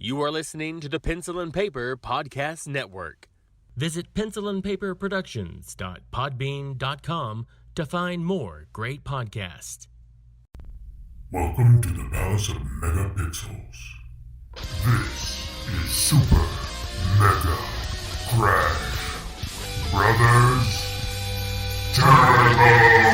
You are listening to the Pencil and Paper Podcast Network. Visit pencilandpaperproductions.podbean.com to find more great podcasts. Welcome to the Palace of Megapixels. This is Super Mega Crash Brothers Turbo!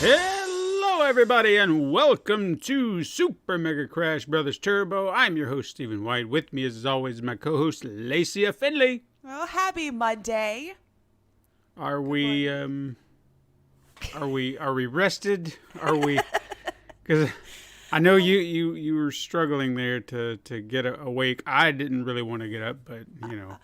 Hello, everybody, and welcome to Super Mega Crash Brothers Turbo. I'm your host, Stephen White. With me, as always, my co-host, Lacey Finley. Oh, happy Monday! Are we rested? Are we? Because I know you were struggling there to get awake. I didn't really want to get up, but you know.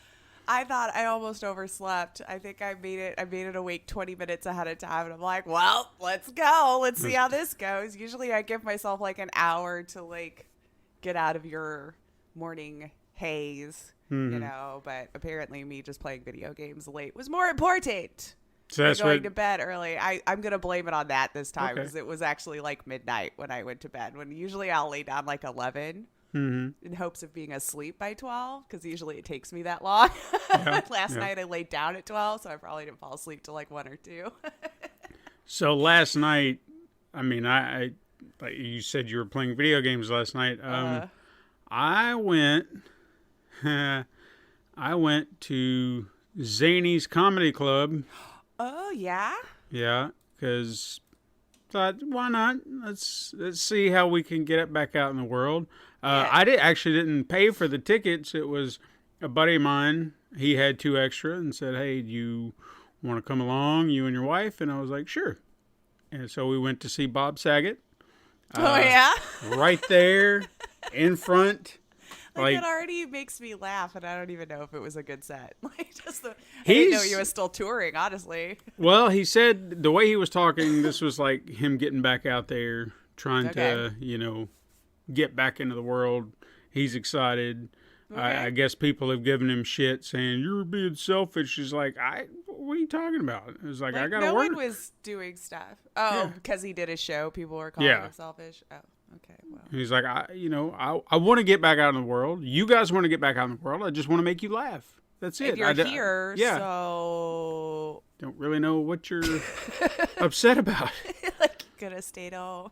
I thought I almost overslept. I think I made it awake 20 minutes ahead of time, and I'm like, well, let's go. Let's see how this goes. Usually I give myself like an hour to like get out of your morning haze, you know, but apparently me just playing video games late was more important. So that's going to bed early. I'm going to blame it on that this time because it was actually like midnight when I went to bed, when usually I'll lay down like 11. In hopes of being asleep by 12, because usually it takes me that long. Last night I laid down at 12, so I probably didn't fall asleep till like 1 or 2. So last night, I mean, I like you said you were playing video games last night. I went to Zany's Comedy Club. Oh yeah. Yeah, because thought, why not? Let's see how we can get it back out in the world. I didn't pay for the tickets. It was a buddy of mine. He had 2 extra and said, hey, do you want to come along, you and your wife? And I was like, sure. And so we went to see Bob Saget. Oh, yeah? Right there in front. Like, it already makes me laugh, and I don't even know if it was a good set. Like, I didn't know he was still touring, honestly. Well, he said the way he was talking, this was like him getting back out there, trying to, you know, get back into the world. He's excited. Okay. I guess people have given him shit saying, you're being selfish. He's like, what are you talking about? It was like I got to work. No one was doing stuff. Oh, because he did a show, people were calling him selfish? Oh. Okay, well. He's like, I want to get back out in the world. You guys want to get back out in the world. I just want to make you laugh. That's it. And you're here, so... Don't really know what you're upset about. Like, you could have stayed home.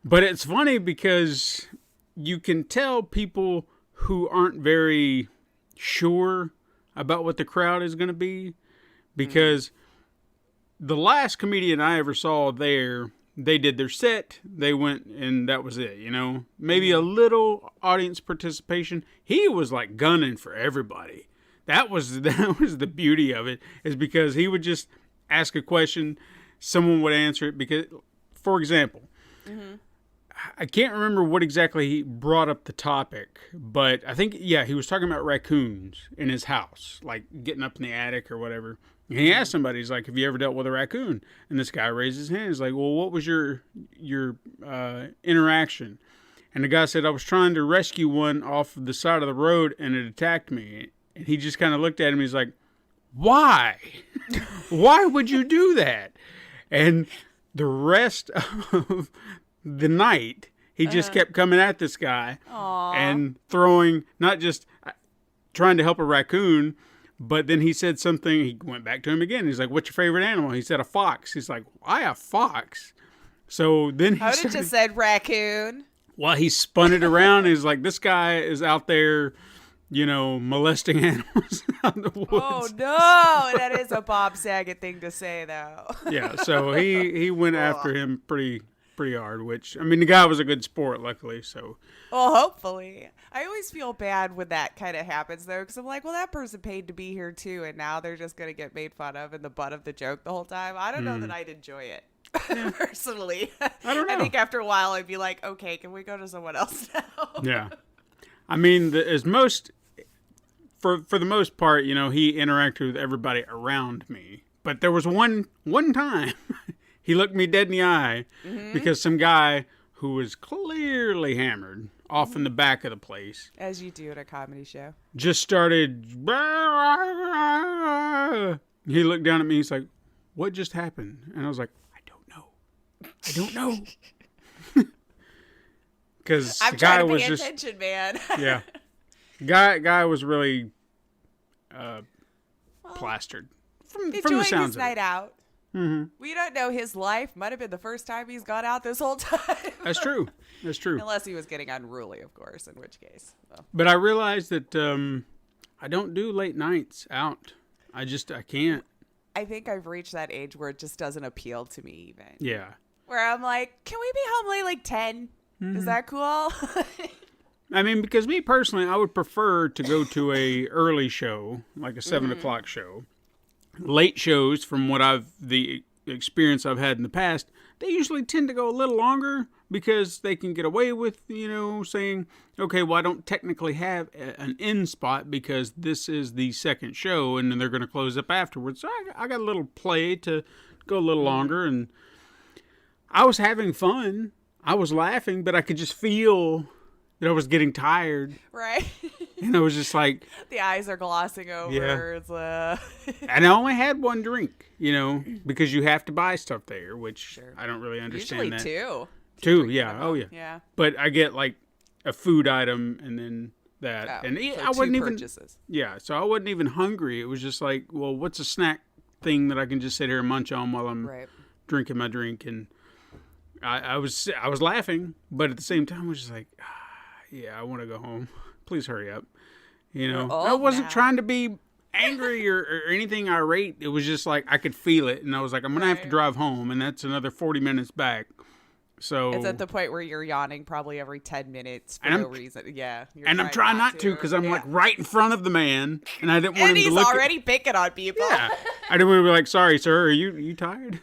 But it's funny because you can tell people who aren't very sure about what the crowd is going to be. Because the last comedian I ever saw there... They did their set, they went, and that was it, you know? Maybe a little audience participation. He was, like, gunning for everybody. That was the beauty of it, is because he would just ask a question, someone would answer it. Because, for example, I can't remember what exactly he brought up the topic, but I think, he was talking about raccoons in his house, like getting up in the attic or whatever. And he asked somebody, he's like, have you ever dealt with a raccoon? And this guy raised his hand. He's like, well, what was your interaction? And the guy said, I was trying to rescue one off the side of the road, and it attacked me. And he just kind of looked at him. He's like, why? Why would you do that? And the rest of the night, he just kept coming at this guy. And throwing, not just trying to help a raccoon, but then he said something, he went back to him again. He's like, what's your favorite animal? He said, a fox. He's like, why a fox? So then I would have just said raccoon. Well, he spun it around. He's like, this guy is out there, you know, molesting animals out in the woods. Oh, no. That is a Bob Saget thing to say, though. Yeah, so he went after him pretty hard, which, I mean, the guy was a good sport, luckily, so. Well, hopefully. I always feel bad when that kind of happens, though, because I'm like, well, that person paid to be here, too, and now they're just going to get made fun of and the butt of the joke the whole time. I don't know that I'd enjoy it, personally. I don't know. I think after a while, I'd be like, okay, can we go to someone else now? Yeah. I mean, for the most part, you know, he interacted with everybody around me. But there was one time he looked me dead in the eye because some guy who was clearly hammered off in the back of the place, As you do at a comedy show. just started. He looked down at me. He's like, "What just happened?" And I was like, "I don't know. Because I'm the guy trying to was pay just attention, man. yeah, guy was really plastered from the Enjoying sounds his of night it. out. Mm-hmm. We don't know his life. Might have been the first time he's gone out this whole time. That's true. Unless he was getting unruly, of course, in which case. So. But I realized that I don't do late nights out. I can't. I think I've reached that age where it just doesn't appeal to me even. Yeah. Where I'm like, can we be home late like 10? Is that cool? I mean, because me personally, I would prefer to go to a early show, like a 7 o'clock show. Late shows, from the experience I've had in the past, they usually tend to go a little longer because they can get away with, saying, okay, well, I don't technically have an end spot because this is the second show, and then they're going to close up afterwards. So I got a little play to go a little longer, and I was having fun. I was laughing, but I could just feel that I was getting tired. Right. And I was just like... The eyes are glossing over. Yeah. It's, And I only had one drink, because you have to buy stuff there, which I don't really understand. Usually that. two. Yeah. Oh, yeah. Yeah. But I get like a food item and then that. Oh, and so I wasn't two even... purchases. Yeah, so I wasn't even hungry. It was just like, well, what's a snack thing that I can just sit here and munch on while I'm drinking my drink? And I was laughing, but at the same time, I was just like, yeah, I want to go home. Please hurry up. I wasn't trying to be angry or anything irate. It was just like I could feel it, and I was like, I'm gonna have to drive home, and that's another 40 minutes back. So it's at the point where you're yawning probably every 10 minutes for no reason. Yeah. And I'm trying not to because I'm like right in front of the man, and I didn't want him to look. And he's already picking on people. Yeah. I didn't want to be like, sorry, sir, are you tired?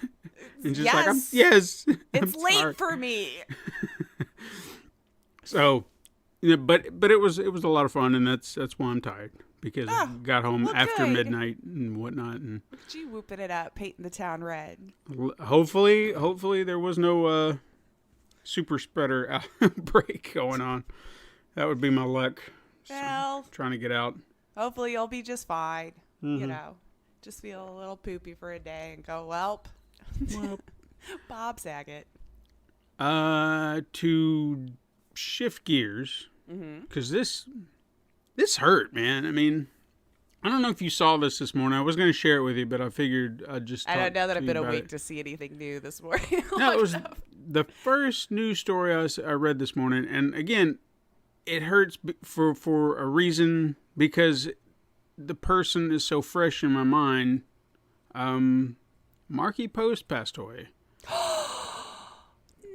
And just like, yes. It's late for me. So, but it was a lot of fun, and that's why I'm tired, because I got home after midnight and whatnot. And look at you whooping it up, painting the town red. Hopefully there was no super spreader outbreak going on. That would be my luck. Well, trying to get out. Hopefully you'll be just fine. Just feel a little poopy for a day and go, welp. Bob Saget. To shift gears, because this hurt, man. I mean, I don't know if you saw this morning. I was going to share it with you, but I figured I'd just I don't know that I've I've been awake to see anything new this morning. No, it was the first news story I read this morning, and again, it hurts for a reason, because the person is so fresh in my mind. Markie Post passed away.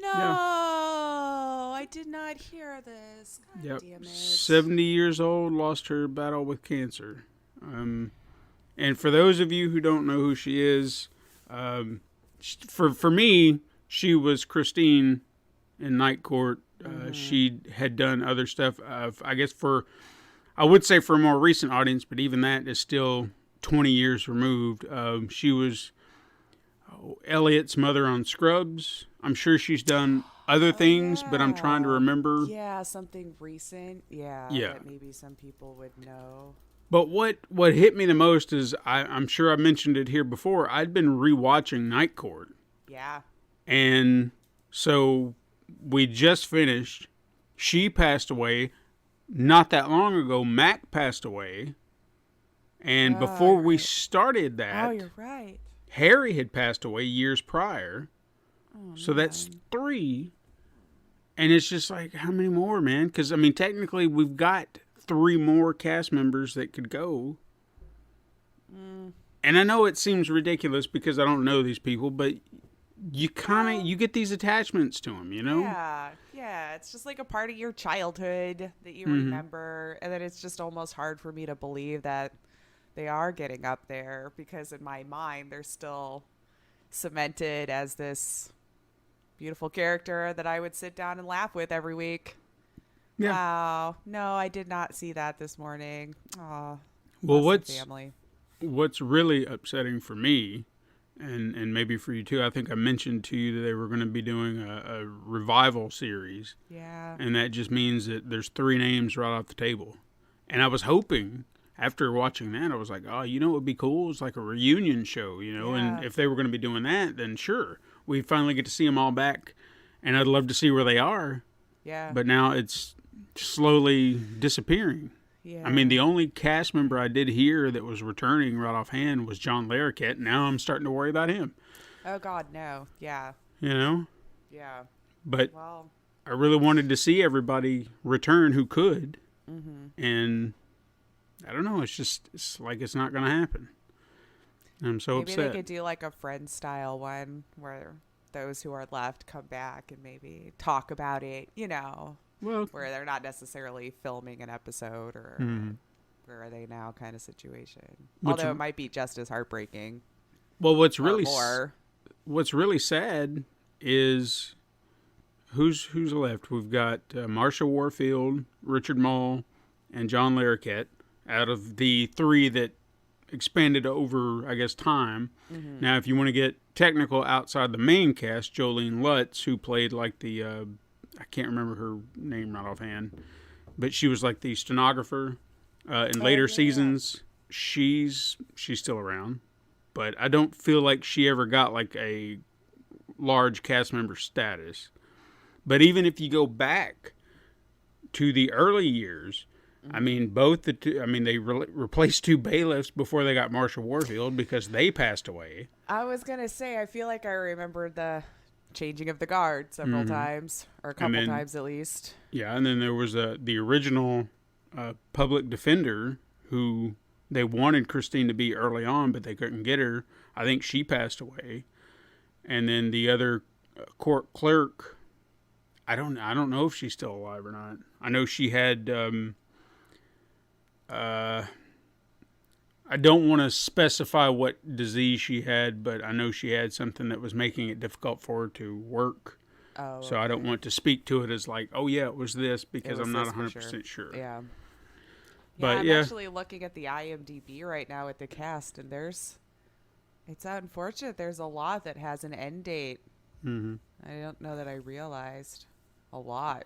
No, I did not hear this. God damn it. 70 years old, lost her battle with cancer. And for those of you who don't know who she is, for me, she was Christine in Night Court. She had done other stuff. I guess I would say for a more recent audience, but even that is still 20 years removed. She was Elliot's mother on Scrubs. I'm sure she's done other things, but I'm trying to remember. Yeah, something recent. Yeah. That maybe some people would know. But what hit me the most is, I'm sure I mentioned it here before, I'd been rewatching Night Court. Yeah. And so we just finished. She passed away. Not that long ago, Mac passed away. And before we started that, you're right. Harry had passed away years prior. So man. That's 3. And it's just like, how many more, man? Because, I mean, technically, we've got 3 more cast members that could go. And I know it seems ridiculous because I don't know these people, but you you get these attachments to them, Yeah, it's just like a part of your childhood that you remember, and then it's just almost hard for me to believe that they are getting up there, because in my mind they're still cemented as this beautiful character that I would sit down and laugh with every week. Yeah. Wow. No, I did not see that this morning. Aw. Well, family. What's really upsetting for me and maybe for you too, I think I mentioned to you that they were going to be doing a revival series. Yeah. And that just means that there's 3 names right off the table. And I was hoping, after watching that, I was like, oh, you know what would be cool? It's like a reunion show, you know? Yeah. And if they were going to be doing that, then sure. We finally get to see them all back. And I'd love to see where they are. Yeah. But now it's slowly disappearing. Yeah. I mean, the only cast member I did hear that was returning right offhand was John Larroquette. Now I'm starting to worry about him. Oh, God, no. Yeah. You know? Yeah. But Well. I really wanted to see everybody return who could. Mm-hmm. And I don't know. It's like it's not going to happen. I'm so Maybe upset. they could do like a Friends style one where those who are left come back and maybe talk about it, you know, Well, where they're not necessarily filming an episode or where are they now kind of situation. Which- Although it might be just as heartbreaking. well, Or more. what's really sad is who's left. We've got Marsha Warfield, Richard Mall, and John Larroquette out of the 3 that expanded over, I guess, time. Mm-hmm. Now, if you want to get technical outside the main cast, Jolene Lutz, who played like the, I can't remember her name right offhand, but she was like the stenographer in later seasons. She's still around, but I don't feel like she ever got like a large cast member status. But even if you go back to the early years, I mean, both the two, I mean, they replaced 2 bailiffs before they got Marsha Warfield because they passed away. I was going to say, I feel like I remembered the changing of the guard several times, or a couple times at least. Yeah, and then there was the original public defender who they wanted Christine to be early on, but they couldn't get her. I think she passed away. And then the other court clerk, I don't know if she's still alive or not. I know she had... I don't want to specify what disease she had, but I know she had something that was making it difficult for her to work. Oh, so I don't want to speak to it as like, oh yeah, it was this, because was I'm not this for 100% sure. Yeah. But I'm yeah. actually looking at the IMDb right now at the cast, and it's unfortunate. There's a lot that has an end date. Mm-hmm. I don't know that I realized a lot.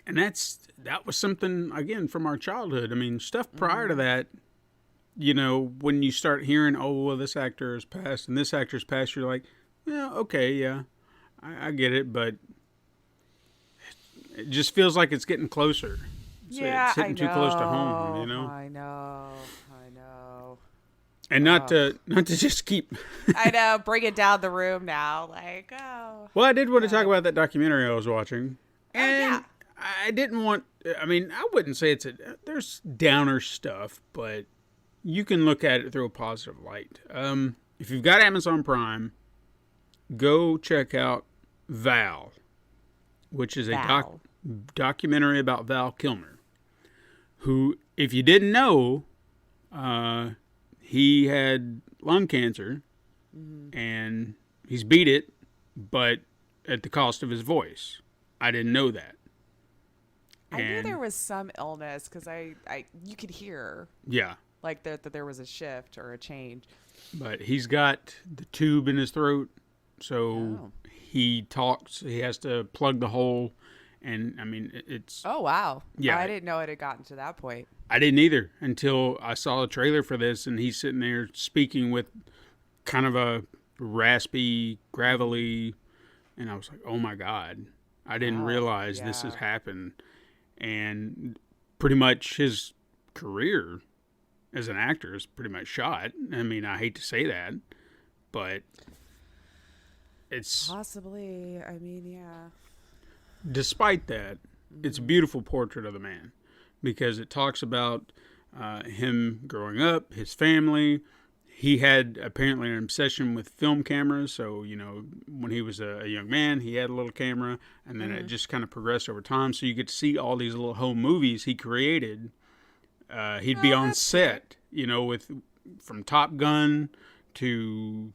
And that was something, again, from our childhood. I mean, stuff prior to that, you know, when you start hearing, oh, well, this actor has passed and this actor's passed, you're like, yeah, okay, yeah, I get it, but it just feels like it's getting closer. Yeah, it's hitting I know. too close to home, you know? I know. And not to just keep... I know, bring it down the room now, like, oh. Well, I did want to talk about that documentary I was watching. And yeah. I didn't want... I mean, I wouldn't say there's downer stuff, but you can look at it through a positive light. If you've got Amazon Prime, go check out Val, which is a documentary about Val Kilmer, who, if you didn't know, he had lung cancer, and he's beat it, but at the cost of his voice. I didn't know that. I knew there was some illness because you could hear. Yeah. Like that there was a shift or a change. But he's got the tube in his throat, so he talks. He has to plug the hole, and I mean it's. Oh wow! Yeah, I didn't know it had gotten to that point. I didn't either until I saw a trailer for this, and he's sitting there speaking with kind of a raspy, gravelly, and I was like, "Oh my God!" I didn't realize this has happened, and pretty much his career as an actor is pretty much shot. I mean, I hate to say that, but it's... Possibly. I mean, yeah. Despite that, it's a beautiful portrait of the man because it talks about him growing up, his family. He had apparently an obsession with film cameras. So, you know, when he was a young man, he had a little camera, and then it just kind of progressed over time. So you get to see all these little home movies he created. He'd be on set, you know, from Top Gun to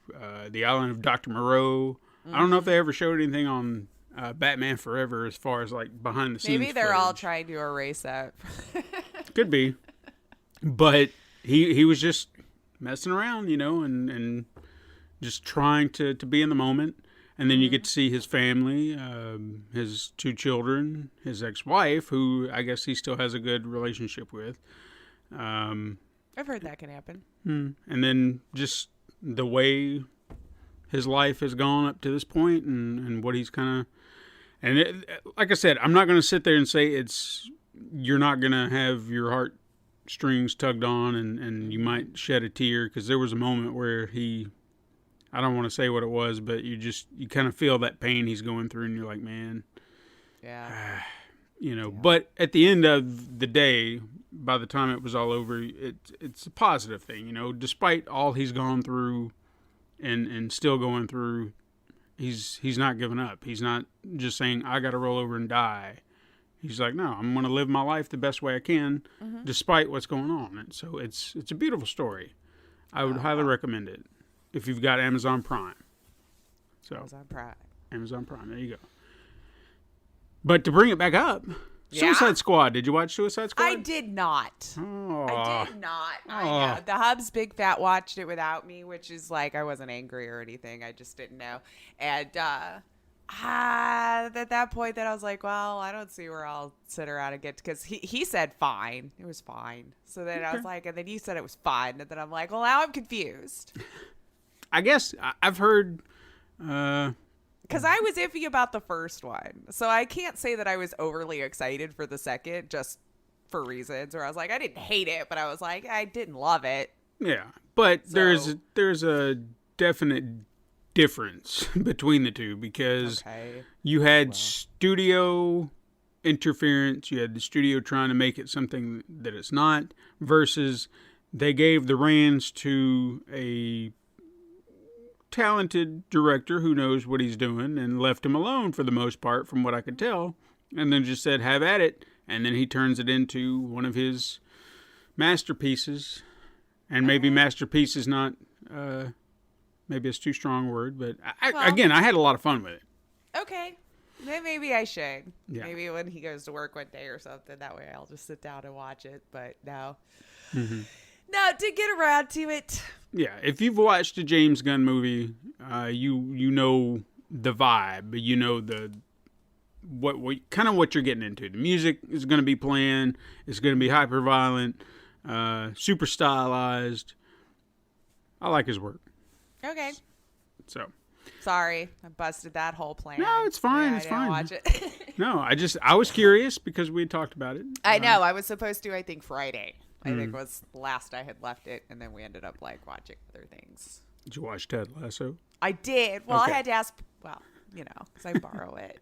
The Island of Dr. Moreau. I don't know if they ever showed anything on Batman Forever as far as like behind the scenes. Maybe they're all footage. trying to erase that. Could be, but he was just messing around, you know, and just trying to be in the moment. And then you get to see his family, his 2 children, his ex-wife, who I guess he still has a good relationship with. I've heard that can happen. And then just the way his life has gone up to this point, and what he's kind of... And like I said, I'm not going to sit there and say you're not going to have your heartstrings tugged on and you might shed a tear, because there was a moment where I don't want to say what it was, but you kind of feel that pain he's going through, and you're like, man. Yeah. But at the end of the day, by the time it was all over, it's a positive thing, despite all he's gone through and still going through, he's not giving up. He's not just saying, I got to roll over and die. He's like, no, I'm going to live my life the best way I can, despite what's going on. And so it's a beautiful story. I would highly recommend it if you've got Amazon Prime. So Amazon Prime, there you go. But to bring it back up, Suicide Squad. Did you watch Suicide Squad? I did not. Oh. I did not. I know. The Hubs Big Fat watched it without me, which is like, I wasn't angry or anything. I just didn't know. And at that point, then I was like, well, I don't see where I'll sit around and get, because he said fine. It was fine. So then I was like, and then you said it was fine. And then I'm like, well, now I'm confused. I guess I've heard... Because I was iffy about the first one. So I can't say that I was overly excited for the second, just for reasons where I was like, I didn't hate it, but I was like, I didn't love it. Yeah, but there's a definite difference between the two, because you had studio interference, you had the studio trying to make it something that it's not, versus they gave the reins to a talented director who knows what he's doing, and left him alone for the most part, from what I could tell, and then just said, have at it. And then he turns it into one of his masterpieces. And maybe masterpiece is not, maybe it's too strong a word, but again, I had a lot of fun with it. Okay. Then maybe I should. Yeah. Maybe when he goes to work one day or something, that way I'll just sit down and watch it. But no. Mm-hmm. No, did get around to it. Yeah, if you've watched a James Gunn movie, you know the vibe, you know what you're getting into. The music is going to be playing. It's going to be hyper violent, super stylized. I like his work. Okay. So. Sorry, I busted that whole plan. No, it's fine. Yeah, it's I fine. didn't watch it. No, I was curious because we had talked about it. I know. I was supposed to. I think Friday. I think was last I had left it, and then we ended up like watching other things. Did you watch Ted Lasso? I did. Well, okay. I had to ask. Well, because I borrow it.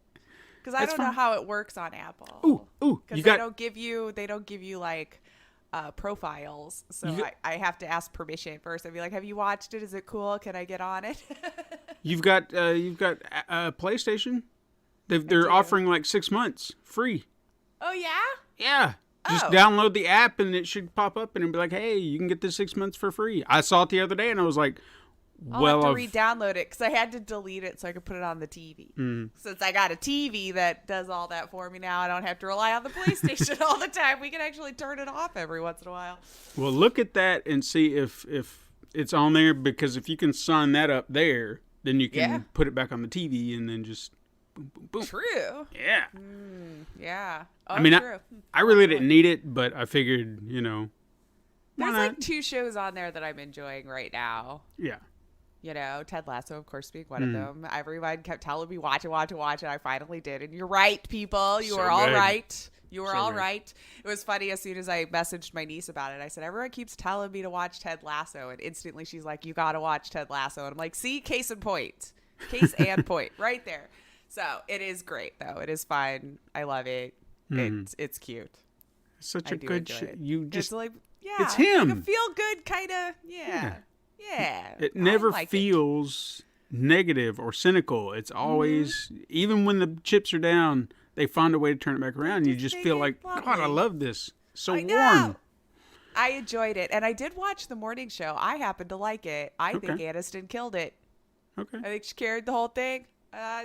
Because I don't know how it works on Apple. Ooh, because they don't give you like profiles, so I have to ask permission first. I'd be like, "Have you watched it? Is it cool? Can I get on it?" You've got PlayStation. They're offering like 6 months free. Oh yeah. Yeah. Just download the app and it should pop up and it'll be like, hey, you can get this 6 months for free. I saw it the other day and I was like, I'll have to re-download it because I had to delete it so I could put it on the TV. Since I got a TV that does all that for me now, I don't have to rely on the PlayStation all the time. We can actually turn it off every once in a while. Well, look at that and see if it's on there, because if you can sign that up there, then you can put it back on the TV and then just boom, boom, boom. True. Yeah. Yeah. Oh, I mean, true. I really didn't need it, but I figured, why There's not? like 2 shows on there that I'm enjoying right now. Yeah. Ted Lasso, of course, being one of them. Everyone kept telling me, watch it. I finally did. And you're right, people. You were all right. You were all right. It was funny, as soon as I messaged my niece about it, I said, everyone keeps telling me to watch Ted Lasso. And instantly she's like, you got to watch Ted Lasso. And I'm like, see, case and point. Case and point right there. So it is great, though. It is fun. I love it. It's cute. Such a good show. You just, it's like, it's him. Like a feel good kind of, Yeah. It never feels negative or cynical. It's always, even when the chips are down, they find a way to turn it back around. You just feel like, God, I love this. So warm. I enjoyed it. And I did watch the morning show. I happened to like it. I think Aniston killed it. Okay. I think she carried the whole thing.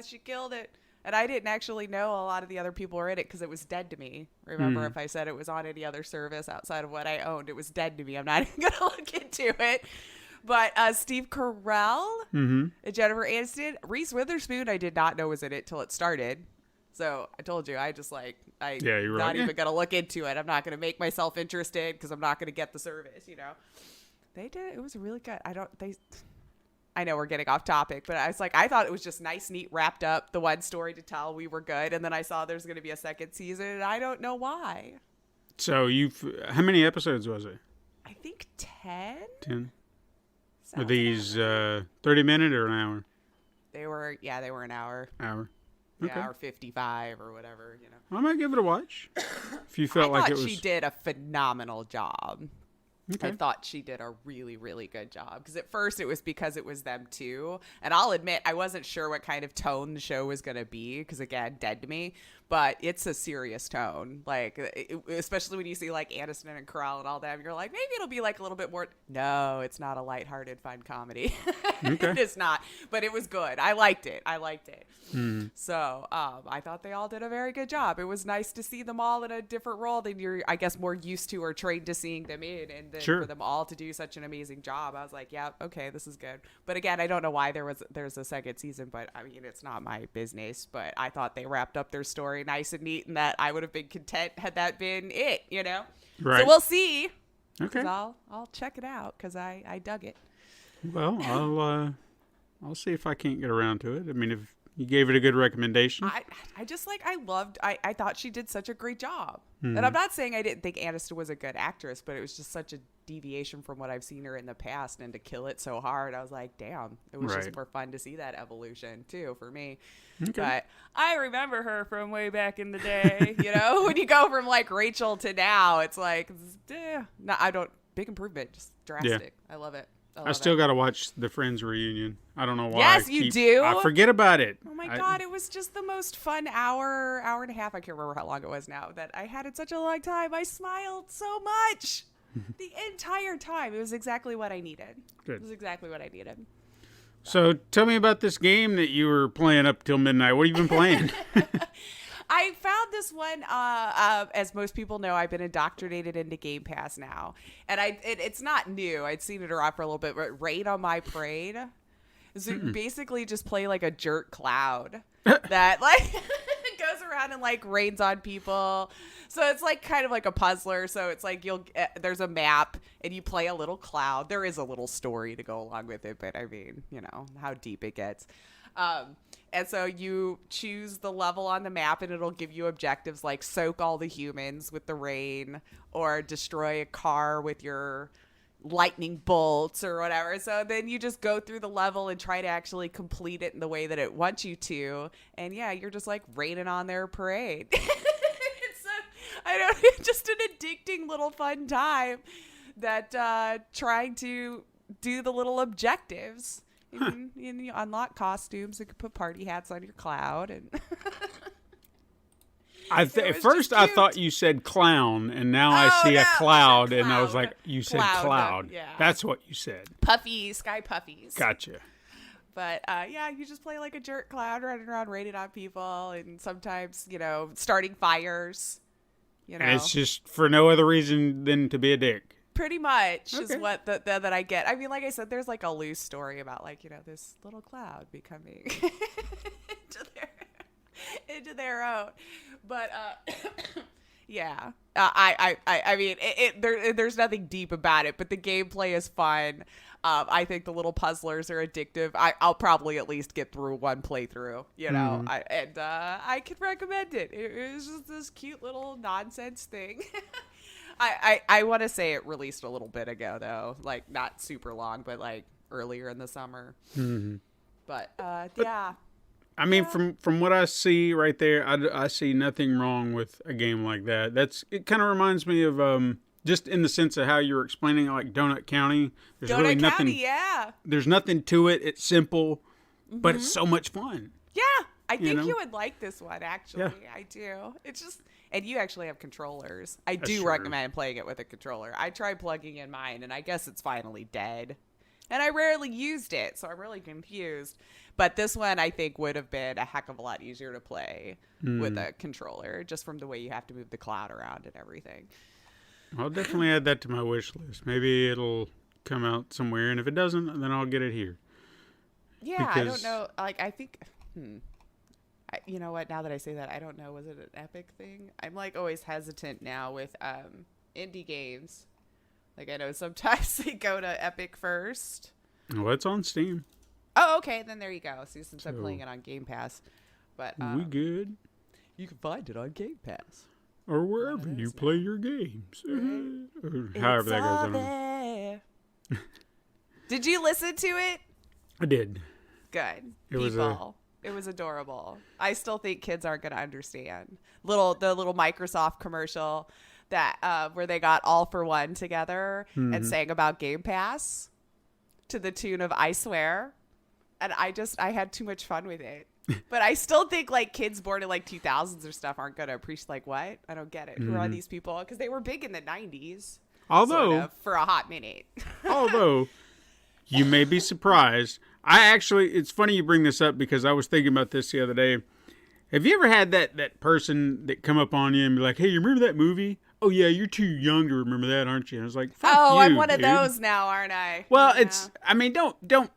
She killed it. And I didn't actually know a lot of the other people were in it because it was dead to me. Remember, if I said it was on any other service outside of what I owned, it was dead to me. I'm not even going to look into it. But Steve Carell, and Jennifer Aniston, Reese Witherspoon, I did not know was in it till it started. So I told you, I'm not even going to look into it. I'm not going to make myself interested because I'm not going to get the service, you know. They did. It was really good. I know we're getting off topic, but I thought it was just nice, neat, wrapped up. The one story to tell, we were good. And then I saw there's going to be a second season, and I don't know why. So how many episodes was it? I think 10. 10. Were these 30-minute or an hour? They were an hour. Hour. Yeah, Okay. or 55 or whatever, you know. I might give it a watch. If you felt like it was. She did a phenomenal job. Okay. I thought she did a really, really good job. Because at first it was because it was them too. And I'll admit, I wasn't sure what kind of tone the show was going to be. Because again, dead to me. But it's a serious tone. Like, especially when you see like Aniston and Carell and all them. You're like, maybe it'll be like a little bit more. No, it's not a lighthearted, fun comedy. Okay. It is not. But it was good. I liked it. So I thought they all did a very good job. It was nice to see them all in a different role than you're, I guess, more used to or trained to seeing them in. And then for them all to do such an amazing job, I was like, yeah, okay, this is good. But again, I don't know why there's a second season, but I mean, it's not my business. But I thought they wrapped up their story nice and neat, and that I would have been content had that been it, you know? Right. So we'll see. Okay. I'll check it out because I dug it. Well, I'll see if I can't get around to it. I mean, if you gave it a good recommendation. I thought she did such a great job. And I'm not saying I didn't think Aniston was a good actress, but it was just such a deviation from what I've seen her in the past, and to kill it so hard, I was like, damn, it was just more fun to see that evolution too for me. Okay. But I remember her from way back in the day, you know, when you go from like Rachel to now, it's like, big improvement, just drastic. Yeah. I love it. I still got to watch the Friends reunion. I don't know why. Yes, you do. I forget about it. Oh my God, it was just the most fun hour and a half. I can't remember how long it was now that I had it such a long time. I smiled so much the entire time. It was exactly what I needed. Good. It was exactly what I needed. So tell me about this game that you were playing up till midnight. What have you been playing? I found this one, as most people know, I've been indoctrinated into Game Pass now. And it's not new. I'd seen it around for a little bit, but Rain on My Parade. So you basically just play like a jerk cloud that like goes around and like rains on people. So it's like kind of like a puzzler. So it's like there's a map and you play a little cloud. There is a little story to go along with it, but I mean, you know, how deep it gets. And so you choose the level on the map and it'll give you objectives like soak all the humans with the rain or destroy a car with your lightning bolts or whatever. So then you just go through the level and try to actually complete it in the way that it wants you to. And yeah, you're just like raining on their parade. It's just an addicting little fun time that trying to do the little objectives. And you unlock costumes. You can put party hats on your cloud. And at first, I thought you said clown, and now I see a cloud, and I was like, you said cloud. Yeah. That's what you said. Puffies, sky puffies. Gotcha. But yeah, you just play like a jerk cloud running around raining on people, and sometimes, you know, starting fires. You know, and it's just for no other reason than to be a dick. Pretty much is what that I get. I mean, like I said, there's like a loose story about like, you know, this little cloud becoming into their own. But yeah, I mean, there's nothing deep about it, but the gameplay is fun. I think the little puzzlers are addictive. I'll probably at least get through one playthrough, you know, I can recommend it. It was just this cute little nonsense thing. I want to say it released a little bit ago, though, like not super long, but like earlier in the summer. Mm-hmm. But yeah. I mean, from what I see right there, I see nothing wrong with a game like that. It kind of reminds me of just in the sense of how you're explaining like Donut County. There's really nothing. Yeah. There's nothing to it. It's simple, but it's so much fun. Yeah, I think you would like this one. Actually, I do. It's just. And you actually have controllers. I do recommend playing it with a controller. I tried plugging in mine, and I guess it's finally dead. And I rarely used it, so I'm really confused. But this one, I think, would have been a heck of a lot easier to play with a controller, just from the way you have to move the cloud around and everything. I'll definitely add that to my wish list. Maybe it'll come out somewhere, and if it doesn't, then I'll get it here. Yeah, I don't know. Like, I think, you know what? Now that I say that, I don't know. Was it an Epic thing? I'm like always hesitant now with indie games. Like, I know sometimes they go to Epic first. Well, it's on Steam. Oh, okay. Then there you go. See, since I'm playing it on Game Pass, but we good. You can find it on Game Pass Or wherever you play your games. Or however that goes on. Did you listen to it? I did. Good. It was adorable. I still think kids aren't going to understand. The little Microsoft commercial that where they got All for One together and sang about Game Pass to the tune of I Swear. And I had too much fun with it. But I still think like kids born in like 2000s or stuff aren't going to appreciate, like, what? I don't get it. Who are these people? Because they were big in the 90s. Although, sort of, for a hot minute. Although, you may be surprised. It's funny you bring this up because I was thinking about this the other day. Have you ever had that person that come up on you and be like, hey, you remember that movie? Oh, yeah, you're too young to remember that, aren't you? And I was like, fuck you, I'm one dude. of those now, aren't I? Well, don't.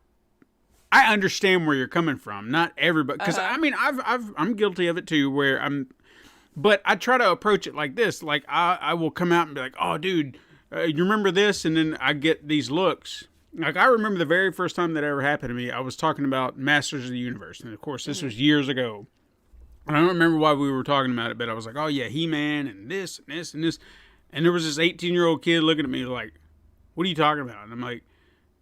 I understand where you're coming from. Not everybody, because I'm guilty of it too. But I try to approach it like this. Like I will come out and be like, "Oh, dude, you remember this?" And then I get these looks. Like I remember the very first time that ever happened to me. I was talking about Masters of the Universe, and of course, this was years ago. And I don't remember why we were talking about it, but I was like, "Oh yeah, He-Man and this and this and this." And there was this 18-year-old kid looking at me like, "What are you talking about?" And I'm like,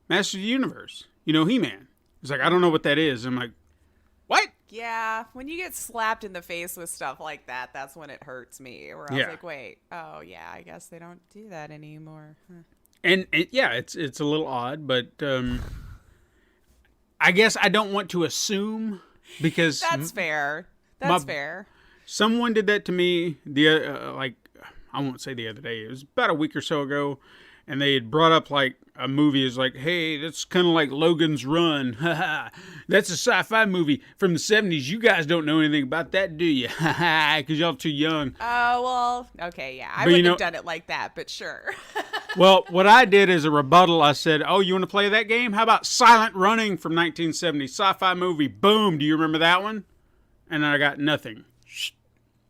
"Masters of the Universe. You know, He-Man." He's like, I don't know what that is. I'm like, what? Yeah, when you get slapped in the face with stuff like that, that's when it hurts me. Where I was like, wait, oh yeah, I guess they don't do that anymore. Huh. And it's a little odd, but I guess I don't want to assume because that's fair. That's fair. Someone did that to me I won't say the other day. It was about a week or so ago, and they had brought up like a movie is like, hey, that's kind of like Logan's Run. That's a sci-fi movie from the 70s. You guys don't know anything about that, do you? Because y'all too young. Oh, well, okay, yeah. I wouldn't have done it like that, but sure. Well, what I did as a rebuttal, I said, oh, you want to play that game? How about Silent Running from 1970? Sci-fi movie. Boom. Do you remember that one? And I got nothing.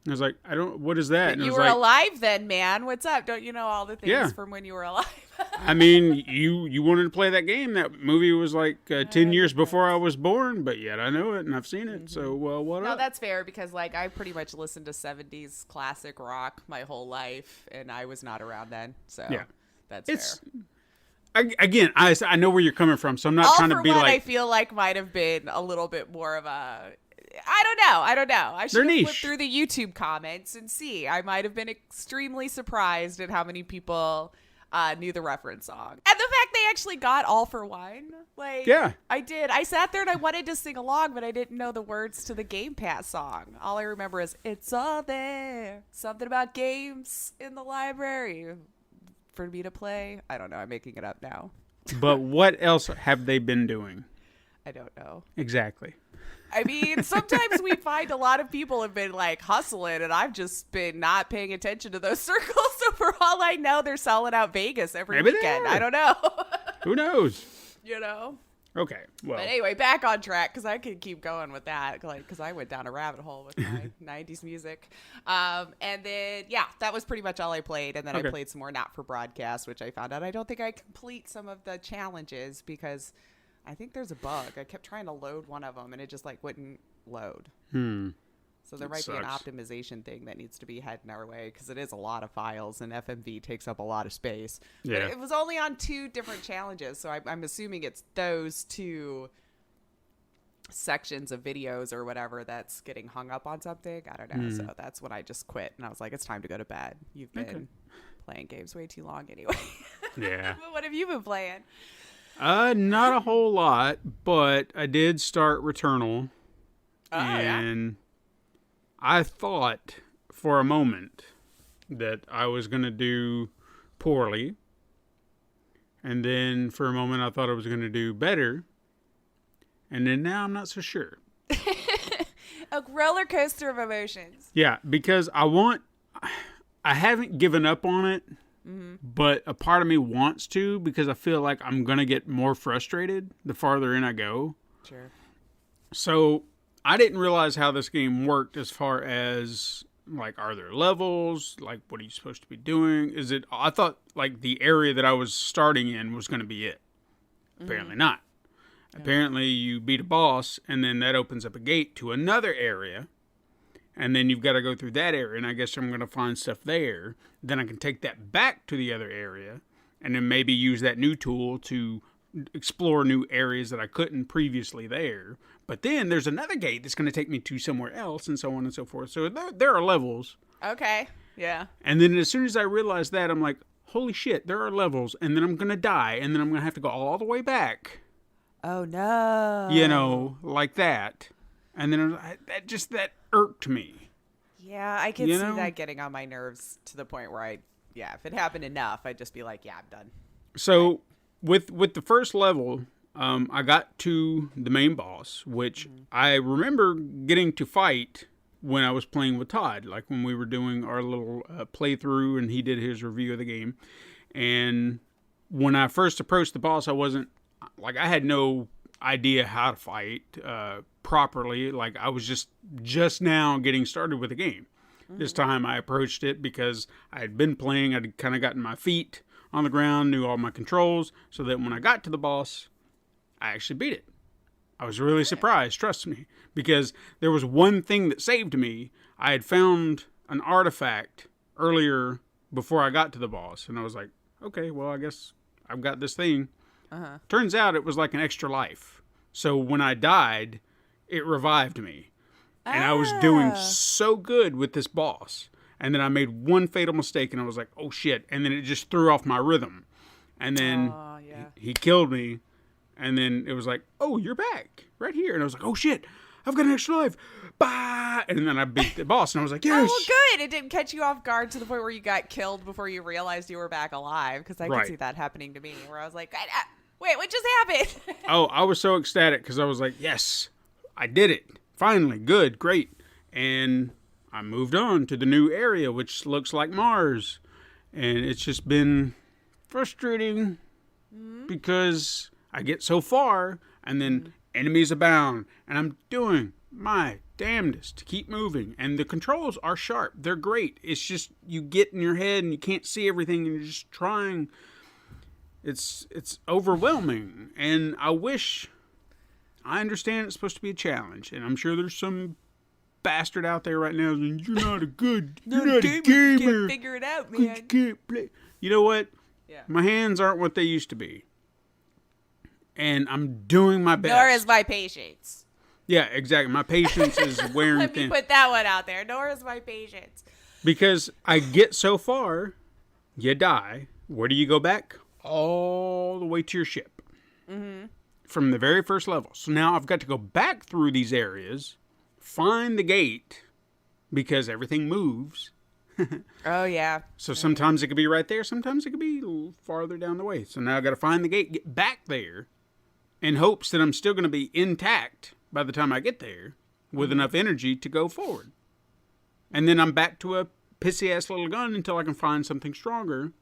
I was like, what is that? But you were alive then, man. What's up? Don't you know all the things from when you were alive? I mean, you wanted to play that game. That movie was like 10 years before I was born, but yet I know it and I've seen it. So, well, what up? No, that's fair because like I pretty much listened to 70s classic rock my whole life and I was not around then. So yeah, that's fair. Again, I know where you're coming from, so I'm not trying to be like... I feel like might have been a little bit more of a... I don't know. I should have flipped through the YouTube comments and see. I might have been extremely surprised at how many people knew the reference song. And the fact they actually got All for One. Like, yeah. I did. I sat there and I wanted to sing along, but I didn't know the words to the Game Pass song. All I remember is, it's all there. Something about games in the library for me to play. I don't know. I'm making it up now. But what else have they been doing? I don't know. Exactly. I mean, sometimes we find a lot of people have been like hustling and I've just been not paying attention to those circles. So for all I know, they're selling out Vegas every weekend. I don't know. Who knows? You know? Okay. Well, but anyway, back on track because I could keep going with that because I went down a rabbit hole with my 90s music. And then, that was pretty much all I played. And then I played some more Not for Broadcast, which I found out I don't think I complete some of the challenges because I think there's a bug. I kept trying to load one of them, and it just like wouldn't load. So there might be an optimization thing that needs to be heading our way because it is a lot of files, and FMV takes up a lot of space. Yeah. But it was only on 2 different challenges, so I'm assuming it's those 2 sections of videos or whatever that's getting hung up on something. I don't know. So that's when I just quit, and I was like, it's time to go to bed. You've been playing games way too long anyway. Yeah. But what have you been playing? Not a whole lot, but I did start Returnal. And I thought for a moment that I was going to do poorly. And then for a moment I thought I was going to do better. And then now I'm not so sure. A roller coaster of emotions. Yeah, because I haven't given up on it. but a part of me wants to because I feel like I'm going to get more frustrated the farther in I go. Sure. So I didn't realize how this game worked as far as, like, are there levels? Like, what are you supposed to be doing? I thought, like, the area that I was starting in was going to be it. Apparently not. Yeah. Apparently you beat a boss, and then that opens up a gate to another area, and then you've got to go through that area, and I guess I'm going to find stuff there. Then I can take that back to the other area, and then maybe use that new tool to explore new areas that I couldn't previously there. But then there's another gate that's going to take me to somewhere else, and so on and so forth. So there are levels. Okay. Yeah. And then as soon as I realized that, I'm like, holy shit, there are levels, and then I'm going to die, and then I'm going to have to go all the way back. Oh, no. You know, like that. And then that irked me. Yeah, I can see that getting on my nerves to the point where if it happened enough, I'd just be like, yeah, I'm done. So with the first level, I got to the main boss, which I remember getting to fight when I was playing with Todd, like when we were doing our little playthrough and he did his review of the game. And when I first approached the boss, I had no idea how to fight properly. Like, I was just now getting started with the game. This time I approached it because I had been playing. I'd kind of gotten my feet on the ground, knew all my controls, so that when I got to the boss, I actually beat it. I was really surprised, trust me, because there was one thing that saved me. I had found an artifact earlier before I got to the boss, and I was like, okay, well, I guess I've got this thing. Turns out it was like an extra life. So when I died, it revived me. And I was doing so good with this boss. And then I made one fatal mistake, and I was like, oh, shit. And then it just threw off my rhythm. And then he killed me. And then it was like, oh, you're back right here. And I was like, oh, shit, I've got an extra life. Bah! And then I beat the boss, and I was like, yes. Oh, well, good. It didn't catch you off guard to the point where you got killed before you realized you were back alive. Because I could see that happening to me, where I was like, wait, what just happened? Oh, I was so ecstatic because I was like, yes, I did it. Finally, good, great. And I moved on to the new area, which looks like Mars. And it's just been frustrating because I get so far and then enemies abound. And I'm doing my damnedest to keep moving. And the controls are sharp. They're great. It's just you get in your head and you can't see everything and you're just trying. It's overwhelming. And I understand it's supposed to be a challenge. And I'm sure there's some bastard out there right now saying, you're not a gamer. Can't figure it out, man. You can't play. You know what? Yeah. My hands aren't what they used to be. And I'm doing my best. Nor is my patience. Yeah, exactly. My patience is wearing Let thin. me put that one out there. Nor is my patience. Because I get so far, you die. Where do you go back? All the way to your ship. From the very first level. So now I've got to go back through these areas, find the gate, because everything moves. Oh, yeah. So sometimes it could be right there. Sometimes it could be a little farther down the way. So now I've got to find the gate, get back there, in hopes that I'm still going to be intact by the time I get there with enough energy to go forward. And then I'm back to a pissy-ass little gun until I can find something stronger.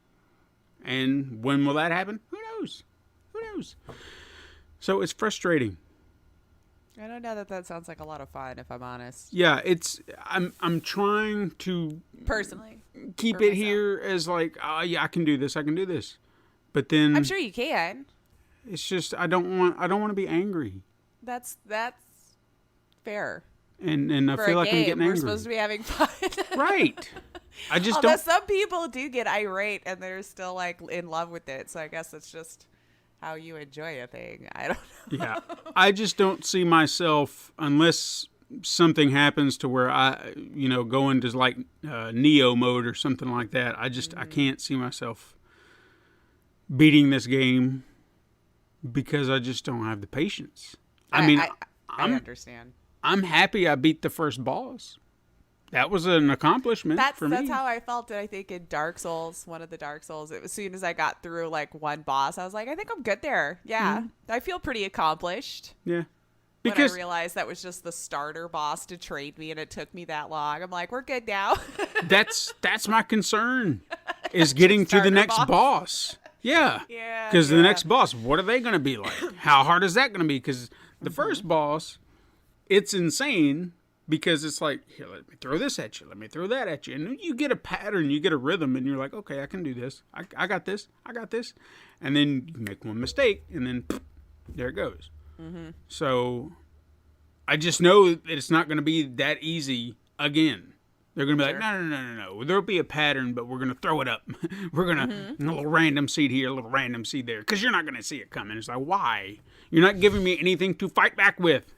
And when will that happen? Who knows? Who knows? So it's frustrating. I don't know that sounds like a lot of fun, if I'm honest. Yeah, I'm trying to personally keep it here as like, oh yeah, I can do this. But then I'm sure you can. It's just I don't want to be angry. That's fair. And I feel like I'm getting angry. We're supposed to be having fun. Right. I just Although some people do get irate and they're still like in love with it. So I guess it's just how you enjoy a thing. I don't know. Yeah. I just don't see myself, unless something happens to where I, go into like Neo mode or something like that. I can't see myself beating this game because I just don't have the patience. I understand. I'm happy I beat the first boss. That was an accomplishment for me. That's how I felt, I think, in Dark Souls, one of the Dark Souls. As soon as I got through, like, one boss, I was like, I think I'm good there. Yeah. I feel pretty accomplished. Yeah. Because when I realized that was just the starter boss to trade me, and it took me that long. I'm like, we're good now. That's my concern. is getting to the Starter next boss. boss. Yeah. Yeah, Because the yeah. next boss, what are they going to be like? How hard is that going to be? Because the first boss, it's insane because it's like, here, let me throw this at you. Let me throw that at you. And you get a pattern, you get a rhythm, and you're like, okay, I can do this. I got this. I got this. And then you make one mistake, and then there it goes. So I just know that it's not going to be that easy again. They're going to be like, no. There'll be a pattern, but we're going to throw it up. We're going to, a little random seed here, a little random seed there. Because you're not going to see it coming. It's like, why? You're not giving me anything to fight back with.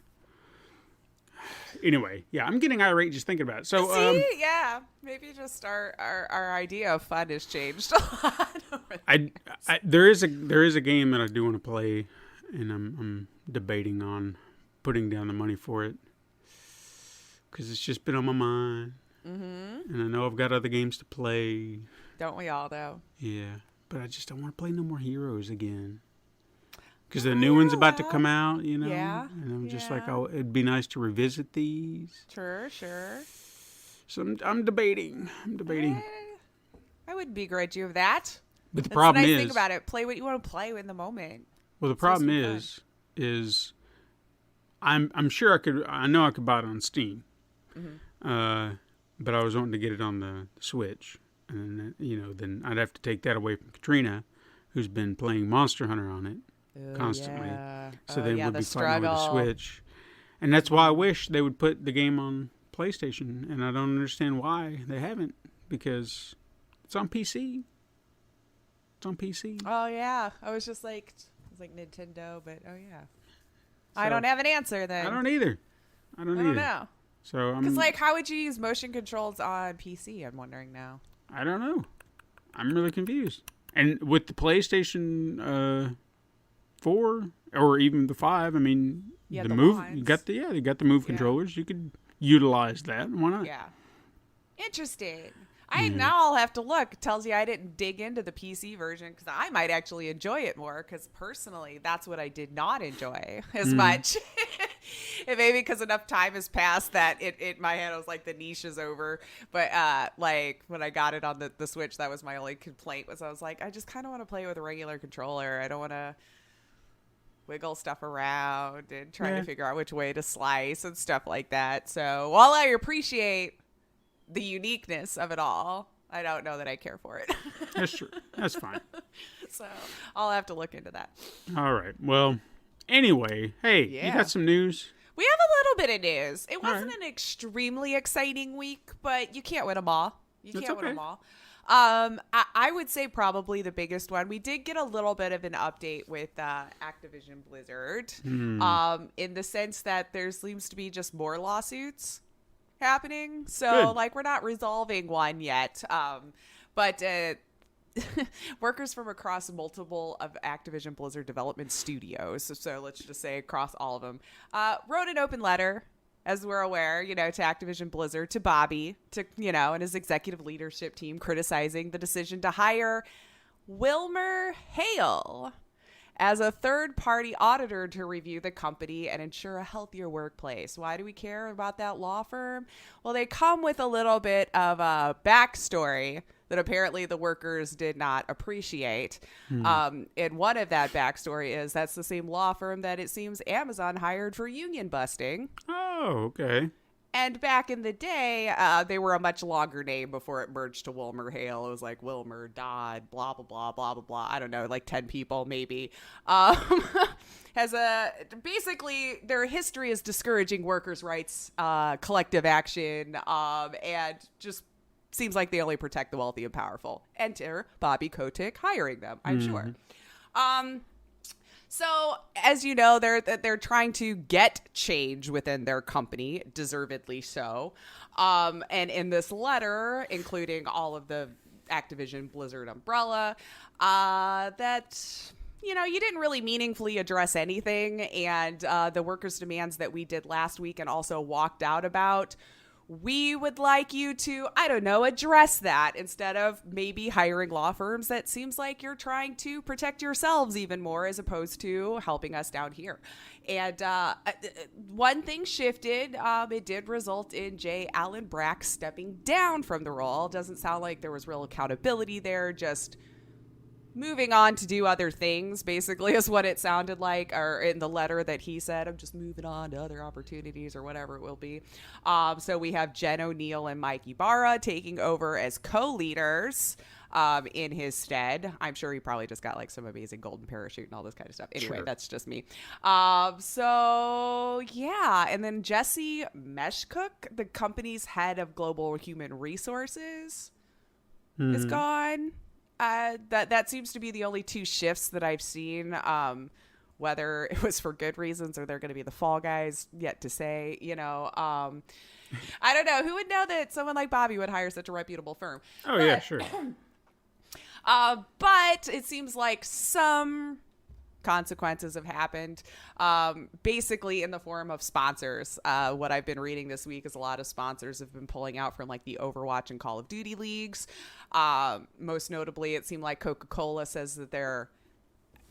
Anyway, yeah, I'm getting irate just thinking about it. So, See, yeah, maybe just our idea of fun has changed a lot. there is a game that I do want to play, and I'm debating on putting down the money for it. Because it's just been on my mind. And I know I've got other games to play. Don't we all, though? Yeah, but I just don't want to play no more Heroes again. Because the new one's about to come out, you know? Yeah. And I'm just like, Yeah. oh, it'd be nice to revisit these. Sure. So I'm debating. I wouldn't begrudge you of that. But the That's problem the nice is... thing about it. Play what you want to play in the moment. Well, the problem is I'm sure I know I could buy it on Steam. But I was wanting to get it on the Switch. And, then I'd have to take that away from Katrina, who's been playing Monster Hunter on it constantly. Yeah. So then we'd the be fighting over the struggle. Switch. And that's why I wish they would put the game on PlayStation. And I don't understand why they haven't. Because it's on PC. It's on PC. Oh, yeah. I was just like, it's like Nintendo, but oh, yeah. I don't have an answer then. I don't either. I don't know. So Because, like, how would you use motion controls on PC? I'm wondering now. I don't know. I'm really confused. And with the PlayStation 4 or even the 5, I mean, Yeah, the the move lines. you got the move controllers. You could utilize that. Why not? Yeah. Interesting. Now I'll have to look. It tells you I didn't dig into the PC version because I might actually enjoy it more because personally, that's what I did not enjoy as much. And maybe because enough time has passed that in my head I was like, the niche is over. But like when I got it on the Switch, that was my only complaint was I was like, I just kind of want to play with a regular controller. I don't want to wiggle stuff around and try to figure out which way to slice and stuff like that. So while I appreciate the uniqueness of it all, I don't know that I care for it. That's true. That's fine. So I'll have to look into that. All right. Well, anyway, hey, you Yeah. got some news? We have a little bit of news. It wasn't right. an extremely exciting week, but you can't win them all. You That's can't win okay. them all. I would say probably the biggest one. We did get a little bit of an update with Activision Blizzard, in the sense that there seems to be just more lawsuits happening. So, Good. like, we're not resolving one yet. But workers from across multiple of Activision Blizzard development studios, so let's just say across all of them, wrote an open letter, as we're aware, to Activision Blizzard, to Bobby, and his executive leadership team, criticizing the decision to hire Wilmer Hale as a third-party auditor to review the company and ensure a healthier workplace. Why do we care about that law firm? Well, they come with a little bit of a backstory that apparently the workers did not appreciate. And one of that backstory is that's the same law firm that it seems Amazon hired for union busting. Oh, okay. And back in the day, they were a much longer name before it merged to Wilmer Hale. It was like Wilmer, Dodd, blah, blah, blah, blah, blah, blah. I don't know, like 10 people maybe. Basically, their history is discouraging workers' rights, collective action, and just seems like they only protect the wealthy and powerful. Enter Bobby Kotick hiring them, I'm sure. So, as you know, they're trying to get change within their company, deservedly so. And in this letter, including all of the Activision Blizzard umbrella, that you didn't really meaningfully address anything, and the workers' demands that we did last week and also walked out about we would like you to, I don't know, address that instead of maybe hiring law firms. That seems like you're trying to protect yourselves even more as opposed to helping us down here. And one thing shifted. It did result in J. Allen Brack stepping down from the role. Doesn't sound like there was real accountability there, just moving on to do other things, basically, is what it sounded like, or in the letter that he said, I'm just moving on to other opportunities or whatever it will be. So we have Jen O'Neill and Mike Ibarra taking over as co-leaders in his stead. I'm sure he probably just got like some amazing golden parachute and all this kind of stuff. Anyway, That's just me. So yeah. And then Jesse Meshcook, the company's head of global human resources, is gone. That seems to be the only two shifts that I've seen. Whether it was for good reasons or they're going to be the fall guys, yet to say. I don't know. Who would know that someone like Bobby would hire such a reputable firm? Yeah, sure. But it seems like some consequences have happened, basically in the form of sponsors. What I've been reading this week is a lot of sponsors have been pulling out from like the Overwatch and Call of Duty leagues. Most notably, it seemed like Coca-Cola says that they're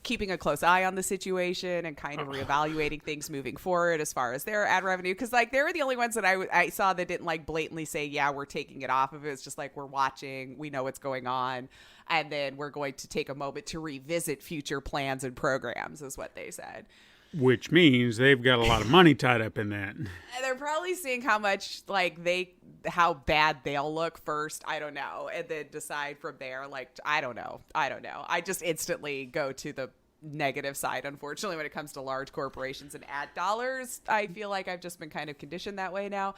keeping a close eye on the situation and kind of reevaluating things moving forward as far as their ad revenue. Because like they were the only ones that I saw that didn't like blatantly say, yeah, we're taking it off of it. It's just like, we're watching, we know what's going on. And then we're going to take a moment to revisit future plans and programs is what they said. Which means they've got a lot of money tied up in that. And they're probably seeing how much how bad they'll look first. I don't know. And then decide from there. Like, I don't know. I just instantly go to the negative side, unfortunately, when it comes to large corporations and ad dollars. I feel like I've just been kind of conditioned that way now.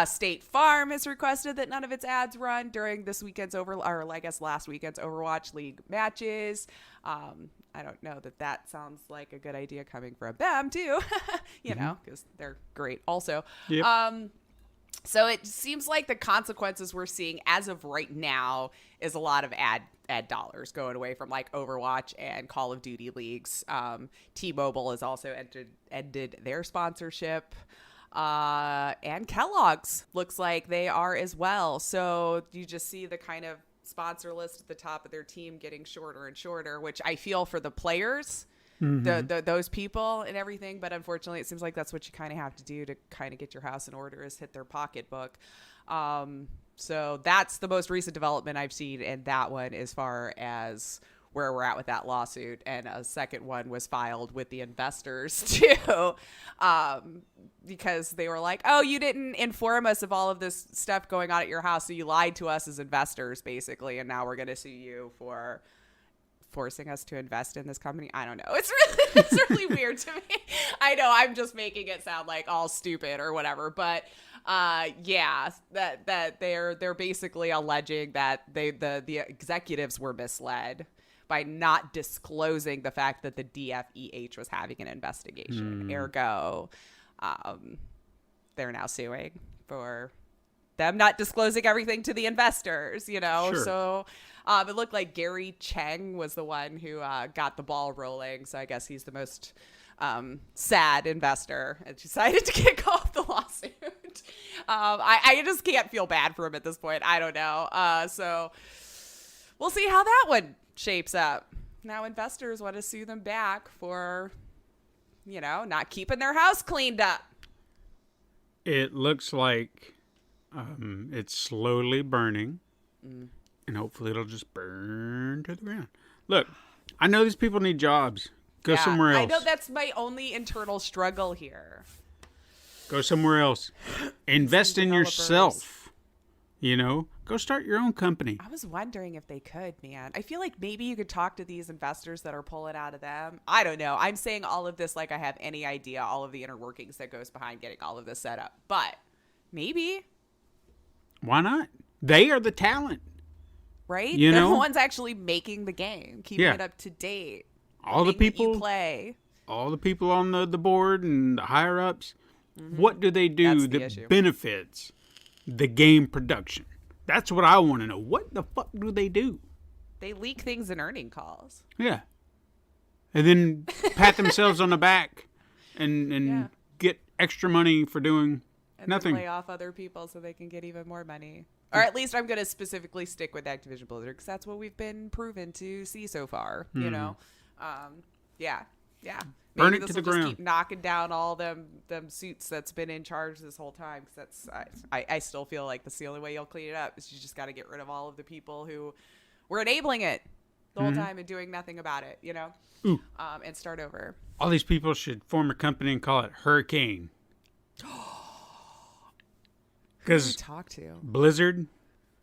State Farm has requested that none of its ads run during this weekend's last weekend's Overwatch League matches. I don't know that sounds like a good idea coming from them too, because they're great also. Yep. So it seems like the consequences we're seeing as of right now is a lot of ad dollars going away from like Overwatch and Call of Duty leagues. T-Mobile has also ended their sponsorship. And Kellogg's looks like they are as well. So you just see the kind of sponsor list at the top of their team getting shorter and shorter, which I feel for the players. Those people and everything, but unfortunately it seems like that's what you kind of have to do to kind of get your house in order, is hit their pocketbook. So that's the most recent development I've seen in that one as far as where we're at with that lawsuit. And a second one was filed with the investors too, because they were like, oh, you didn't inform us of all of this stuff going on at your house, so you lied to us as investors basically, and now we're going to sue you for forcing us to invest in this company. I don't know. It's really weird to me. I know I'm just making it sound like all stupid or whatever, but yeah, that they're basically alleging that the executives were misled by not disclosing the fact that the DFEH was having an investigation. Ergo, they're now suing for them not disclosing everything to the investors, Sure. So it looked like Gary Cheng was the one who got the ball rolling. So I guess he's the most sad investor and decided to kick off the lawsuit. I just can't feel bad for him at this point. I don't know. So we'll see how that one shapes up. Now investors want to sue them back for, not keeping their house cleaned up. It looks like it's slowly burning. And hopefully it'll just burn to the ground. Look, I know these people need jobs. Go somewhere else. I know that's my only internal struggle here. Go somewhere else. Invest in yourself. Go start your own company. I was wondering if they could, man. I feel like maybe you could talk to these investors that are pulling out of them. I don't know. I'm saying all of this like I have any idea all of the inner workings that goes behind getting all of this set up. But maybe. Why not? They are the talent. Right? They're the ones actually making the game, keeping it up to date. All the people you play. All the people on the board and the higher ups. What do they do that benefits the game production? That's what I want to know. What the fuck do they do? They leak things in earning calls. Yeah. And then pat themselves on the back and get extra money for doing and nothing. then lay off other people so they can get even more money. Or at least I'm going to specifically stick with Activision Blizzard because that's what we've been proven to see so far. You know, yeah. Burn Maybe it to this the will just ground. keep knocking down all them suits that's been in charge this whole time. Because I still feel like that's the only way you'll clean it up is you just got to get rid of all of the people who were enabling it the whole time and doing nothing about it. You know, and start over. All these people should form a company and call it Hurricane. Who do we Because talk to? Blizzard,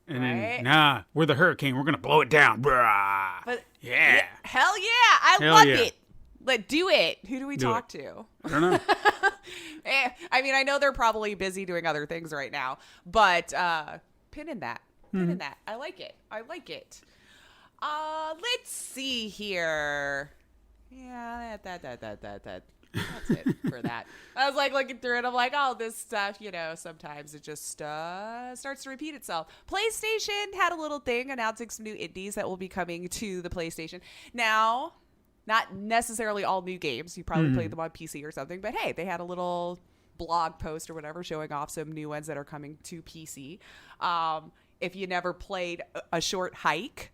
and Right? then we're the Hurricane. We're gonna blow it down. Brah. But Yeah. hell yeah, I Hell love yeah. it. Let do it. Who do we Do talk it. to? I don't know. I mean, I know they're probably busy doing other things right now, but pin in that. Pin in that. I like it. I like it. Let's see here. Yeah, that's it for that. I was like looking through it. I'm like, oh, this stuff, you know, sometimes it just starts to repeat itself. PlayStation had a little thing announcing some new indies that will be coming to the PlayStation. Now, not necessarily all new games. You probably played them on PC or something, but hey, they had a little blog post or whatever showing off some new ones that are coming to PC. If you never played A Short Hike,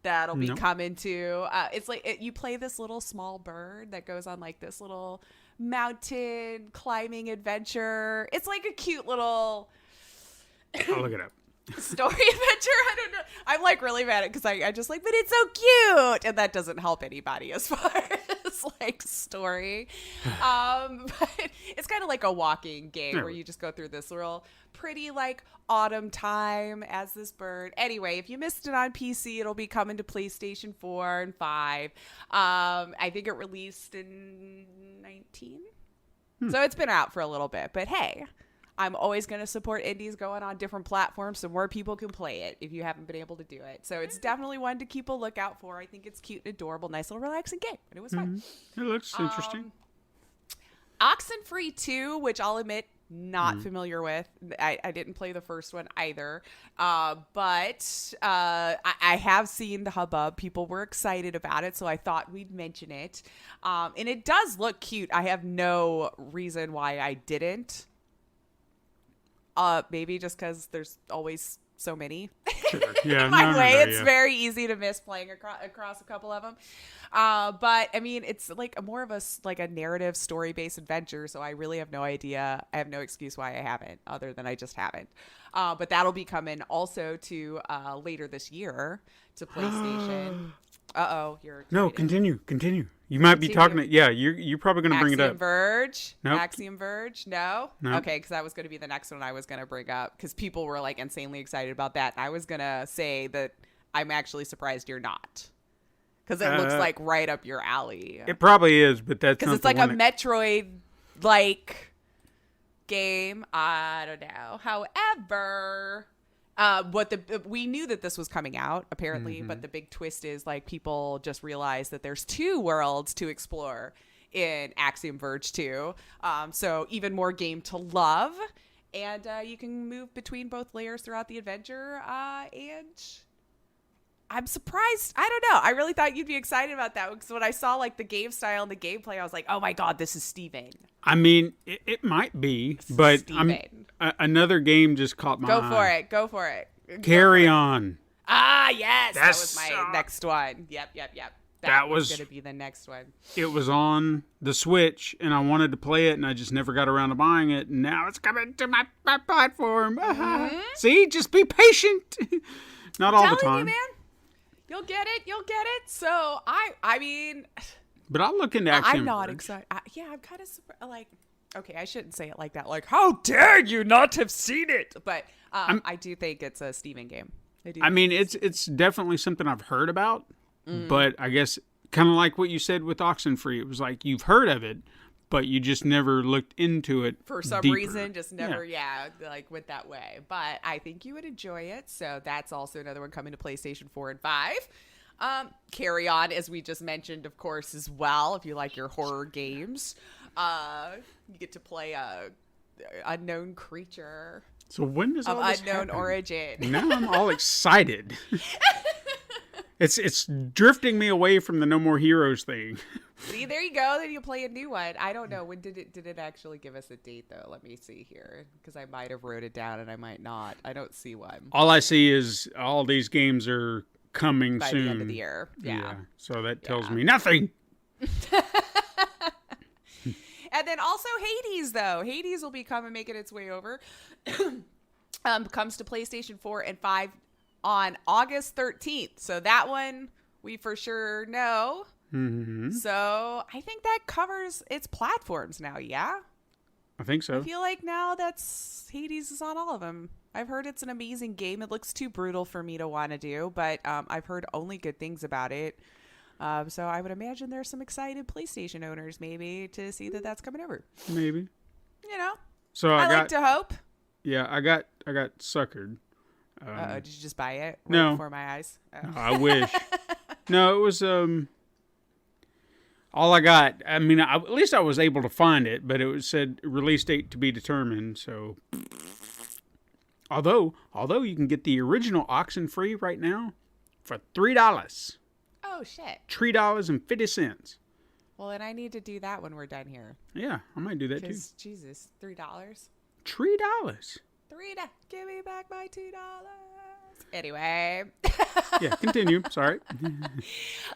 that'll be coming to it's like you play this little small bird that goes on like this little mountain climbing adventure. It's like a cute little I'll look it up. story adventure. I don't know. I'm like really mad at it because I just like, but it's so cute, and that doesn't help anybody as far as like story. But it's kind of like a walking game where you just go through this real pretty like autumn time as this bird. Anyway, if you missed it on PC, it'll be coming to PlayStation 4 and 5. I think it released in 19. So it's been out for a little bit, but hey, I'm always going to support indies going on different platforms so more people can play it if you haven't been able to do it. So it's definitely one to keep a lookout for. I think it's cute and adorable, nice little relaxing game, and it was fun. It looks interesting. Oxenfree 2, which I'll admit, not familiar with. I didn't play the first one either. But I have seen the hubbub. People were excited about it, so I thought we'd mention it. And it does look cute. I have no reason why I didn't. Maybe just because there's always so many Yeah, in my no, way. no, It's yeah. very easy to miss playing across a couple of them. But I mean, it's like more of a narrative story-based adventure. So I really have no idea. I have no excuse why I haven't, other than I just haven't. But that'll be coming also to later this year to PlayStation. You're No, excited. continue. You might be talking. Continue. You're probably going to bring it Axiom up. Verge. Nope. Axiom Verge. No. Nope. Okay, because that was going to be the next one I was going to bring up because people were like insanely excited about that. I was going to say that I'm actually surprised you're not because it looks like right up your alley. It probably is, but that's Because not it's the like a one that- Metroid like game. I don't know. However, we knew that this was coming out apparently, but the big twist is like people just realized that there's 2 worlds to explore in Axiom Verge 2. So even more game to love, and you can move between both layers throughout the adventure. And I'm surprised. I don't know. I really thought you'd be excited about that because when I saw like the game style and the gameplay, I was like, oh my God, this is Steven. I mean, it might be, but another game just caught my eye. Go for it. Carry On. Ah, yes. That was That's my next one. Yep. That was was- going to be the next one. It was on the Switch, and I wanted to play it, and I just never got around to buying it. And now it's coming to my platform. See, just be patient. Not all the Telling time. you, man. You'll get it. So, I mean, But I'll look into Axiom I'm not Verge. excited. I'm kind of like, okay, I shouldn't say it like that. Like, how dare you not have seen it? But I do think it's a Steven game. I mean, it's definitely something I've heard about, but I guess kind of like what you said with Oxenfree. It was like you've heard of it, but you just never looked into it for some deeper. reason, just never, like went that way. But I think you would enjoy it. So that's also another one coming to PlayStation 4 and 5. Carry On, as we just mentioned, of course, as well. If you like your horror games, you get to play a unknown creature So when does of all this unknown happen? origin. Now I'm all excited. It's drifting me away from the No More Heroes thing. See, there you go. Then you play a new one. I don't know. When did it actually give us a date, though? Let me see here. Because I might have wrote it down and I might not. I don't see one. All I see is all these games are coming By soon. the end of the year. Yeah. So that tells me nothing. And then also Hades, though. Hades will be coming, making its way over. Comes to PlayStation 4 and 5 on August 13th. So that one we for sure know. Mm-hmm. So I think that covers its platforms now, yeah? I think so. I feel like now that's Hades is on all of them. I've heard it's an amazing game. It looks too brutal for me to want to do, but I've heard only good things about it. So I would imagine there's some excited PlayStation owners maybe to see that that's coming over. Maybe. You know? So I like to hope. Yeah, I got suckered. Did you just buy it right no. before my eyes? Oh. I wish. No, it was all I got. I mean, at least I was able to find it, but it said release date to be determined. So, although you can get the original Oxenfree right now for $3. Oh shit! $3.50. Well, then I need to do that when we're done here. Yeah, I might do that too. Jesus, $3. $3. Give me back my $2. Anyway. Yeah, continue. Sorry. No,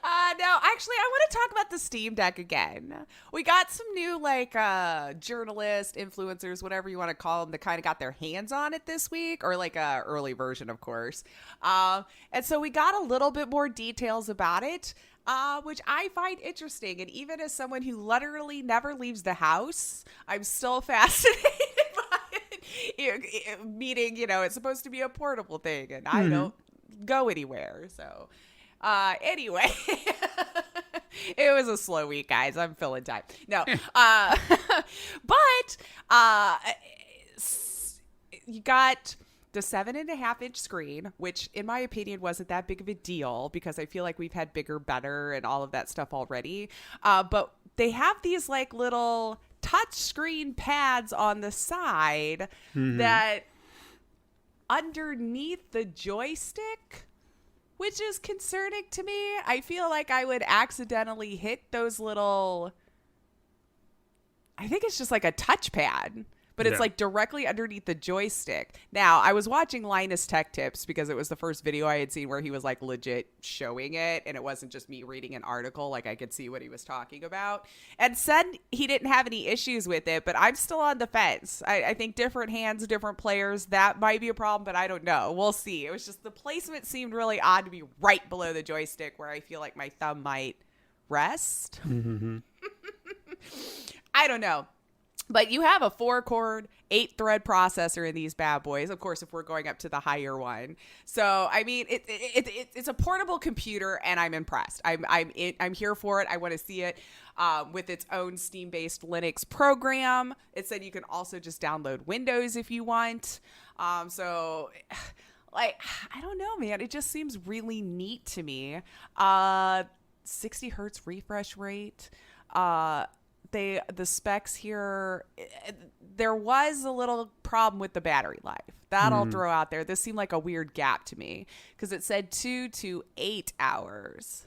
actually, I want to talk about the Steam Deck again. We got some new, journalists, influencers, whatever you want to call them, that kind of got their hands on it this week, or a early version, of course. And so we got a little bit more details about it, which I find interesting. And even as someone who literally never leaves the house, I'm still fascinated by it. Meaning, it's supposed to be a portable thing, and I don't go anywhere. So, anyway, it was a slow week, guys. I'm filling time. No, but you got the 7.5-inch screen, which in my opinion wasn't that big of a deal because I feel like we've had bigger, better, and all of that stuff already. But they have these little touch screen pads on the side that underneath the joystick, which is concerning to me. I feel like I would accidentally hit those little, I think it's just like a touchpad, but it's directly underneath the joystick. Now, I was watching Linus Tech Tips because it was the first video I had seen where he was legit showing it, and it wasn't just me reading an article. I could see what he was talking about, and said he didn't have any issues with it, but I'm still on the fence. I think different hands, different players, that might be a problem, but I don't know. We'll see. It was just the placement seemed really odd to be right below the joystick where I feel like my thumb might rest. I don't know. But you have a 4-core, 8-thread processor in these bad boys. Of course, if we're going up to the higher one. So, I mean, it's a portable computer, and I'm impressed. I'm here for it. I want to see it with its own Steam-based Linux program. It said you can also just download Windows if you want. So, I don't know, man. It just seems really neat to me. 60 hertz refresh rate. The specs here, there was a little problem with the battery life. That I'll throw out there. This seemed like a weird gap to me because it said 2 to 8 hours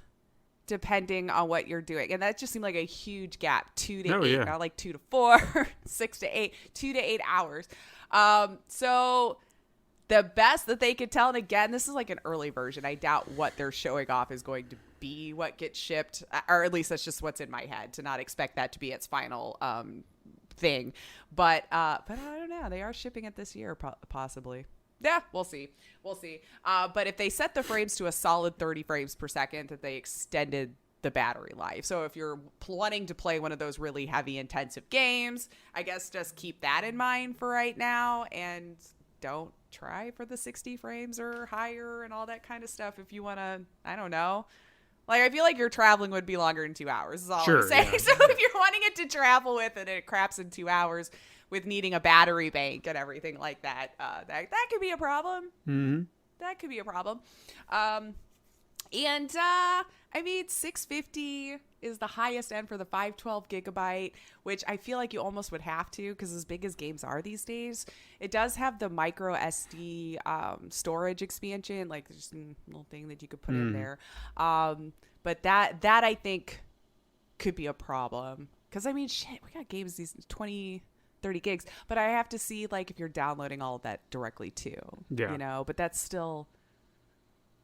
depending on what you're doing. And that just seemed like a huge gap. 2 to 8, not like 2 to 4, 6 to 8, 2 to 8 hours. So the best that they could tell, and again, this is like an early version. I doubt what they're showing off is going to be what gets shipped, or at least that's just what's in my head, to not expect that to be its final thing. But I don't know. They are shipping it this year, possibly. Yeah, we'll see. But if they set the frames to a solid 30 frames per second, that they extended the battery life. So if you're wanting to play one of those really heavy, intensive games, I guess just keep that in mind for right now, and don't try for the 60 frames or higher and all that kind of stuff if you want to, I don't know. I feel like your traveling would be longer than 2 hours is all I'm saying. Yeah. So if you're wanting it to travel with and it craps in 2 hours with needing a battery bank and everything like that, that could be a problem. Mm-hmm. That could be a problem. And I mean, $650 is the highest end for the 512 gigabyte, which I feel like you almost would have to, because as big as games are these days, it does have the micro SD storage expansion, like just a little thing that you could put in there. But that I think could be a problem. Because, I mean, shit, we got games, these 20, 30 gigs. But I have to see, like, if you're downloading all of that directly, too. Yeah. You know? But that's still...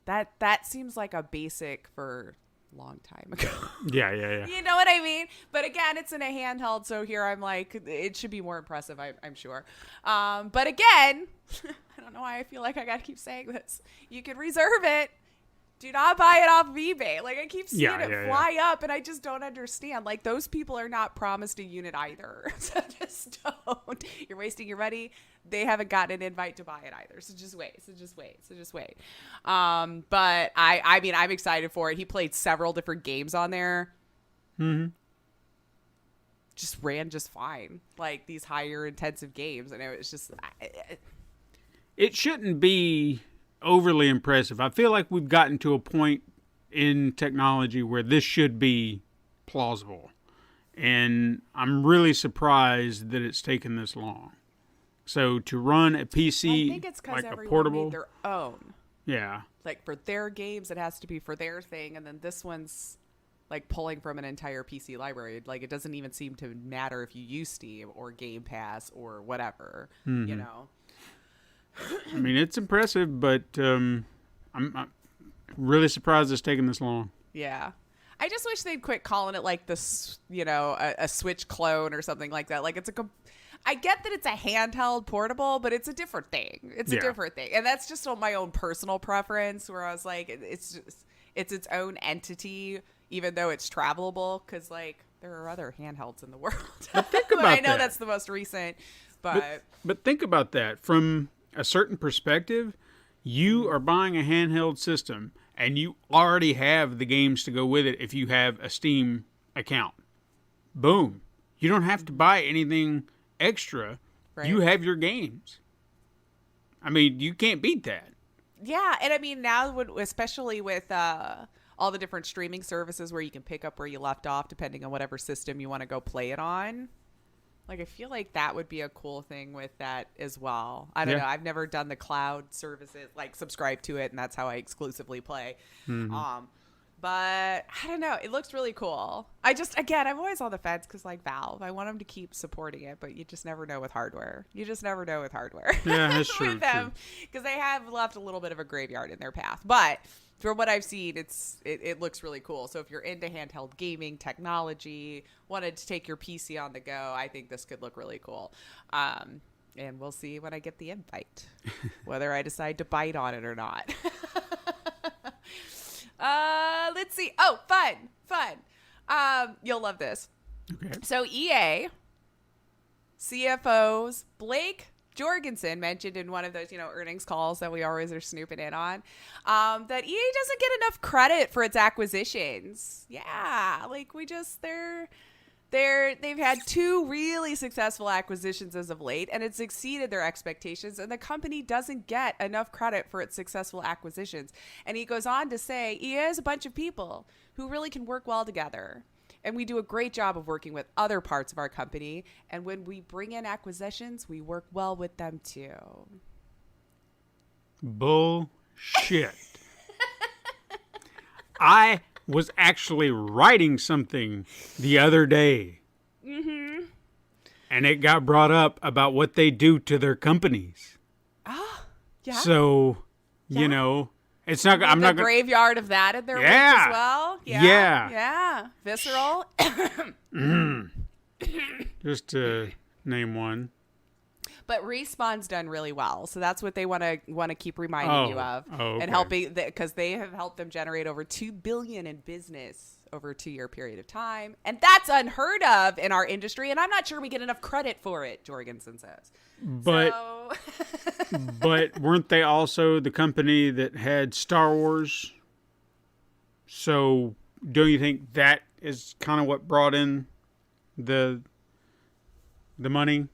That seems like a basic for a long time ago. Yeah. You know what I mean? But again, it's in a handheld, so here I'm like, it should be more impressive, I'm sure. But again, I don't know why I feel like I got to keep saying this. You can reserve it. Do not buy it off of eBay. Like, I keep seeing it fly up, and I just don't understand. Like, those people are not promised a unit either. So just don't. You're wasting your money. They haven't gotten an invite to buy it either. So just wait. But I mean, I'm excited for it. He played several different games on there. Mm-hmm. Just ran just fine. Like, these higher intensive games. And it was just... It shouldn't be overly impressive. I feel like we've gotten to a point in technology where this should be plausible. And I'm really surprised that it's taken this long. So to run a PC, I think it's because like everyone a portable, made their own. Yeah. Like, for their games, it has to be for their thing. And then this one's like pulling from an entire PC library. Like, it doesn't even seem to matter if you use Steam or Game Pass or whatever, you know? I mean, it's impressive, but I'm really surprised it's taken this long. Yeah. I just wish they'd quit calling it like this, you know, a Switch clone or something like that. Like, I get that it's a handheld portable, but it's a different thing. It's a different thing. And that's just my own personal preference, where I was like, it's its own entity, even though it's travelable, because, like, there are other handhelds in the world. But think about I know that. that's the most recent, but think about that. From a certain perspective, you are buying a handheld system, and you already have the games to go with it if you have a Steam account. Boom. You don't have to buy anything extra. Right. You have your games. I mean, you can't beat that. Yeah, and I mean, now, especially with all the different streaming services where you can pick up where you left off depending on whatever system you want to go play it on. Like, I feel like that would be a cool thing with that as well. I don't know. I've never done the cloud services, like subscribe to it, and that's how I exclusively play. But I don't know. It looks really cool. I'm always on the fence because, like, Valve, I want them to keep supporting it, but you just never know with hardware. You just never know with hardware. Yeah, that's true. With them, because they have left a little bit of a graveyard in their path. But from what I've seen, it looks really cool. So if you're into handheld gaming technology, wanted to take your PC on the go, I think this could look really cool. And we'll see when I get the invite, whether I decide to bite on it or not. Let's see. Oh, fun. You'll love this. Okay. So EA CFO's Blake Jorgensen mentioned in one of those, earnings calls that we always are snooping in on, that EA doesn't get enough credit for its acquisitions. Yeah, like they've had 2 really successful acquisitions as of late, and it's exceeded their expectations, and the company doesn't get enough credit for its successful acquisitions. And he goes on to say, EA is a bunch of people who really can work well together, and we do a great job of working with other parts of our company, and when we bring in acquisitions, we work well with them too. Bullshit. I was actually writing something the other day. Mm-hmm. And it got brought up about what they do to their companies. Ah, yeah. So, it's not. I'm not. Graveyard of that in their week Yeah. as well. Yeah. Visceral. Just to name one. But Respawn's done really well, so that's what they want to keep reminding you of, okay. and helping, because they have helped them generate over $2 billion in business over a 2-year period of time, and that's unheard of in our industry. And I'm not sure we get enough credit for it, Jorgensen says. But but weren't they also the company that had Star Wars? So don't you think that is kind of what brought in the money?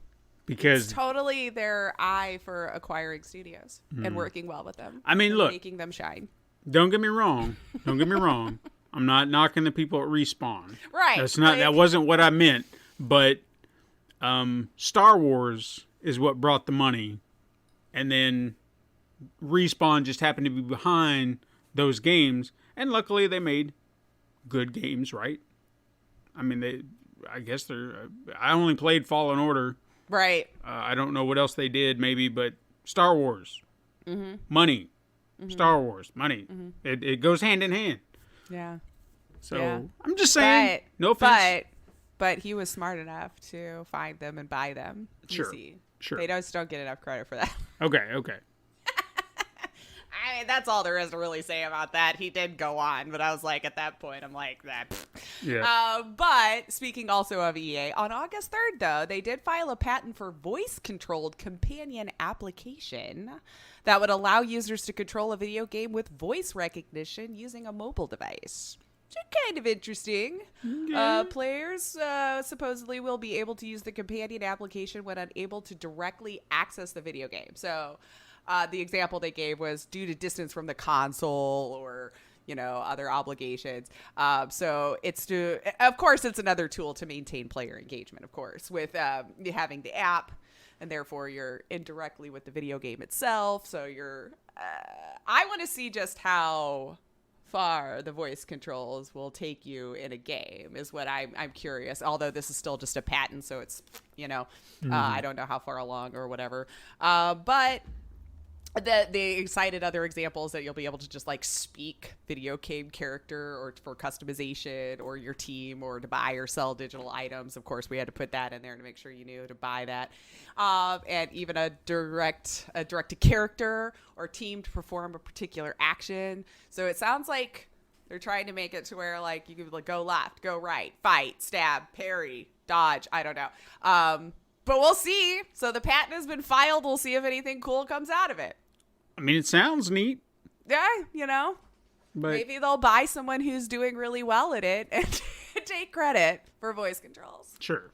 Because it's totally their eye for acquiring studios and working well with them. I mean, look, making them shine. Don't get me wrong. I'm not knocking the people at Respawn. Right. That wasn't what I meant. But Star Wars is what brought the money, and then Respawn just happened to be behind those games, and luckily they made good games, right? I mean, I guess they're. I only played Fallen Order. Right. I don't know what else they did, maybe, but Star Wars, money, Star Wars, money. It goes hand in hand. Yeah. So Yeah. I'm just saying. No offense. But he was smart enough to find them and buy them. Sure. Sure. They just don't get enough credit for that. Okay. I mean, that's all there is to really say about that. He did go on, but I was like, at that point, I'm like, that. Yeah. But speaking also of EA, on August 3rd, though, they did file a patent for voice-controlled companion application that would allow users to control a video game with voice recognition using a mobile device. So kind of interesting. Players supposedly will be able to use the companion application when unable to directly access the video game. So the example they gave was due to distance from the console or, other obligations. So of course, it's another tool to maintain player engagement, of course, with having the app, and therefore you're indirectly with the video game itself. So I want to see just how far the voice controls will take you in a game is what I'm curious, although this is still just a patent, so it's I don't know how far along or whatever, but they cited other examples that you'll be able to just like speak video game character or for customization or your team or to buy or sell digital items. Of course, we had to put that in there to make sure you knew to buy that. And even a direct to character or team to perform a particular action. So it sounds like they're trying to make it to where like you could like go left, go right, fight, stab, parry, dodge. I don't know. But we'll see. So the patent has been filed. We'll see if anything cool comes out of it. I mean, it sounds neat. Yeah, but maybe they'll buy someone who's doing really well at it and take credit for voice controls. Sure.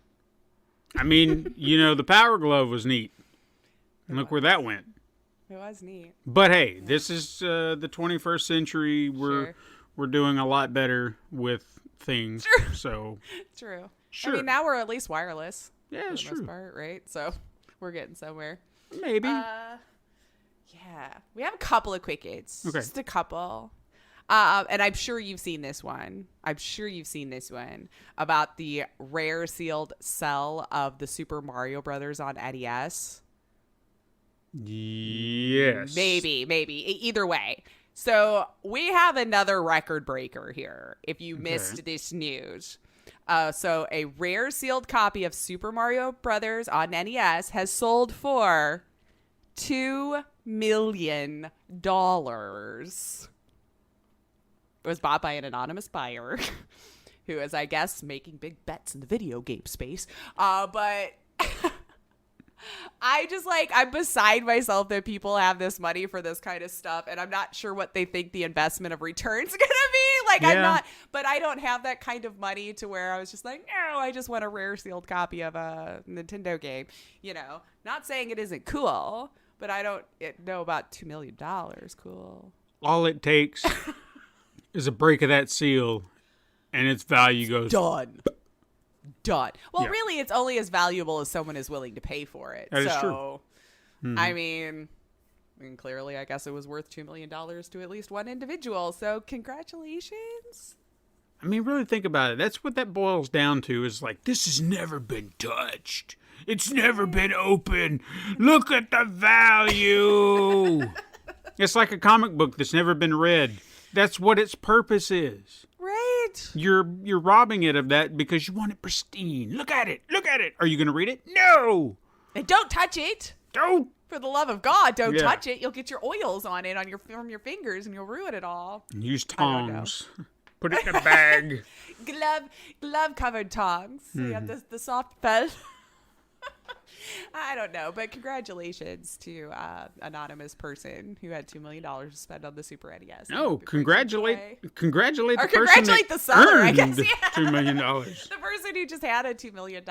I mean, the Power Glove was neat. And look where that went. It was neat. But hey, this is the 21st century. We're doing a lot better with things. True. So True. Sure. I mean, now we're at least wireless. Yeah, for it's the true. most part, right? So we're getting somewhere. Maybe. Yeah, we have a couple of quick hits. Okay. Just a couple. And I'm sure you've seen this one. About the rare sealed cell of the Super Mario Brothers on NES. Yes. Maybe. Either way. So we have another record breaker here, if you missed this news. So a rare sealed copy of Super Mario Brothers on NES has sold for $2 million. It was bought by an anonymous buyer who is, I guess, making big bets in the video game space. But I'm beside myself that people have this money for this kind of stuff, and I'm not sure what they think the investment of return's gonna be. Like, I'm not, but I don't have that kind of money to where I was just like, no, I just want a rare sealed copy of a Nintendo game. Not saying it isn't cool, but I don't know about $2 million. Cool. All it takes is a break of that seal, and its value goes Done. Well, Yeah. really, it's only as valuable as someone is willing to pay for it. That is true. So, I mean, clearly, I guess it was worth $2 million to at least one individual. So, congratulations. I mean, really think about it. That's what that boils down to is like, this has never been touched. It's never been open. Look at the value. It's like a comic book that's never been read. That's what its purpose is. Right. You're robbing it of that because you want it pristine. Look at it. Are you going to read it? No. And don't touch it. Don't. For the love of God, don't Yeah. touch it. You'll get your oils on it from your fingers, and you'll ruin it all. Use I don't know. tongs. Put it in a bag. Glove covered tongs. So you have the soft felt. I don't know, but congratulations to anonymous person who had $2 million to spend on the Super NES. No, congratulate the Or person congratulate that the seller, I earned guess, yeah. $2 million. The person who just had a $2 million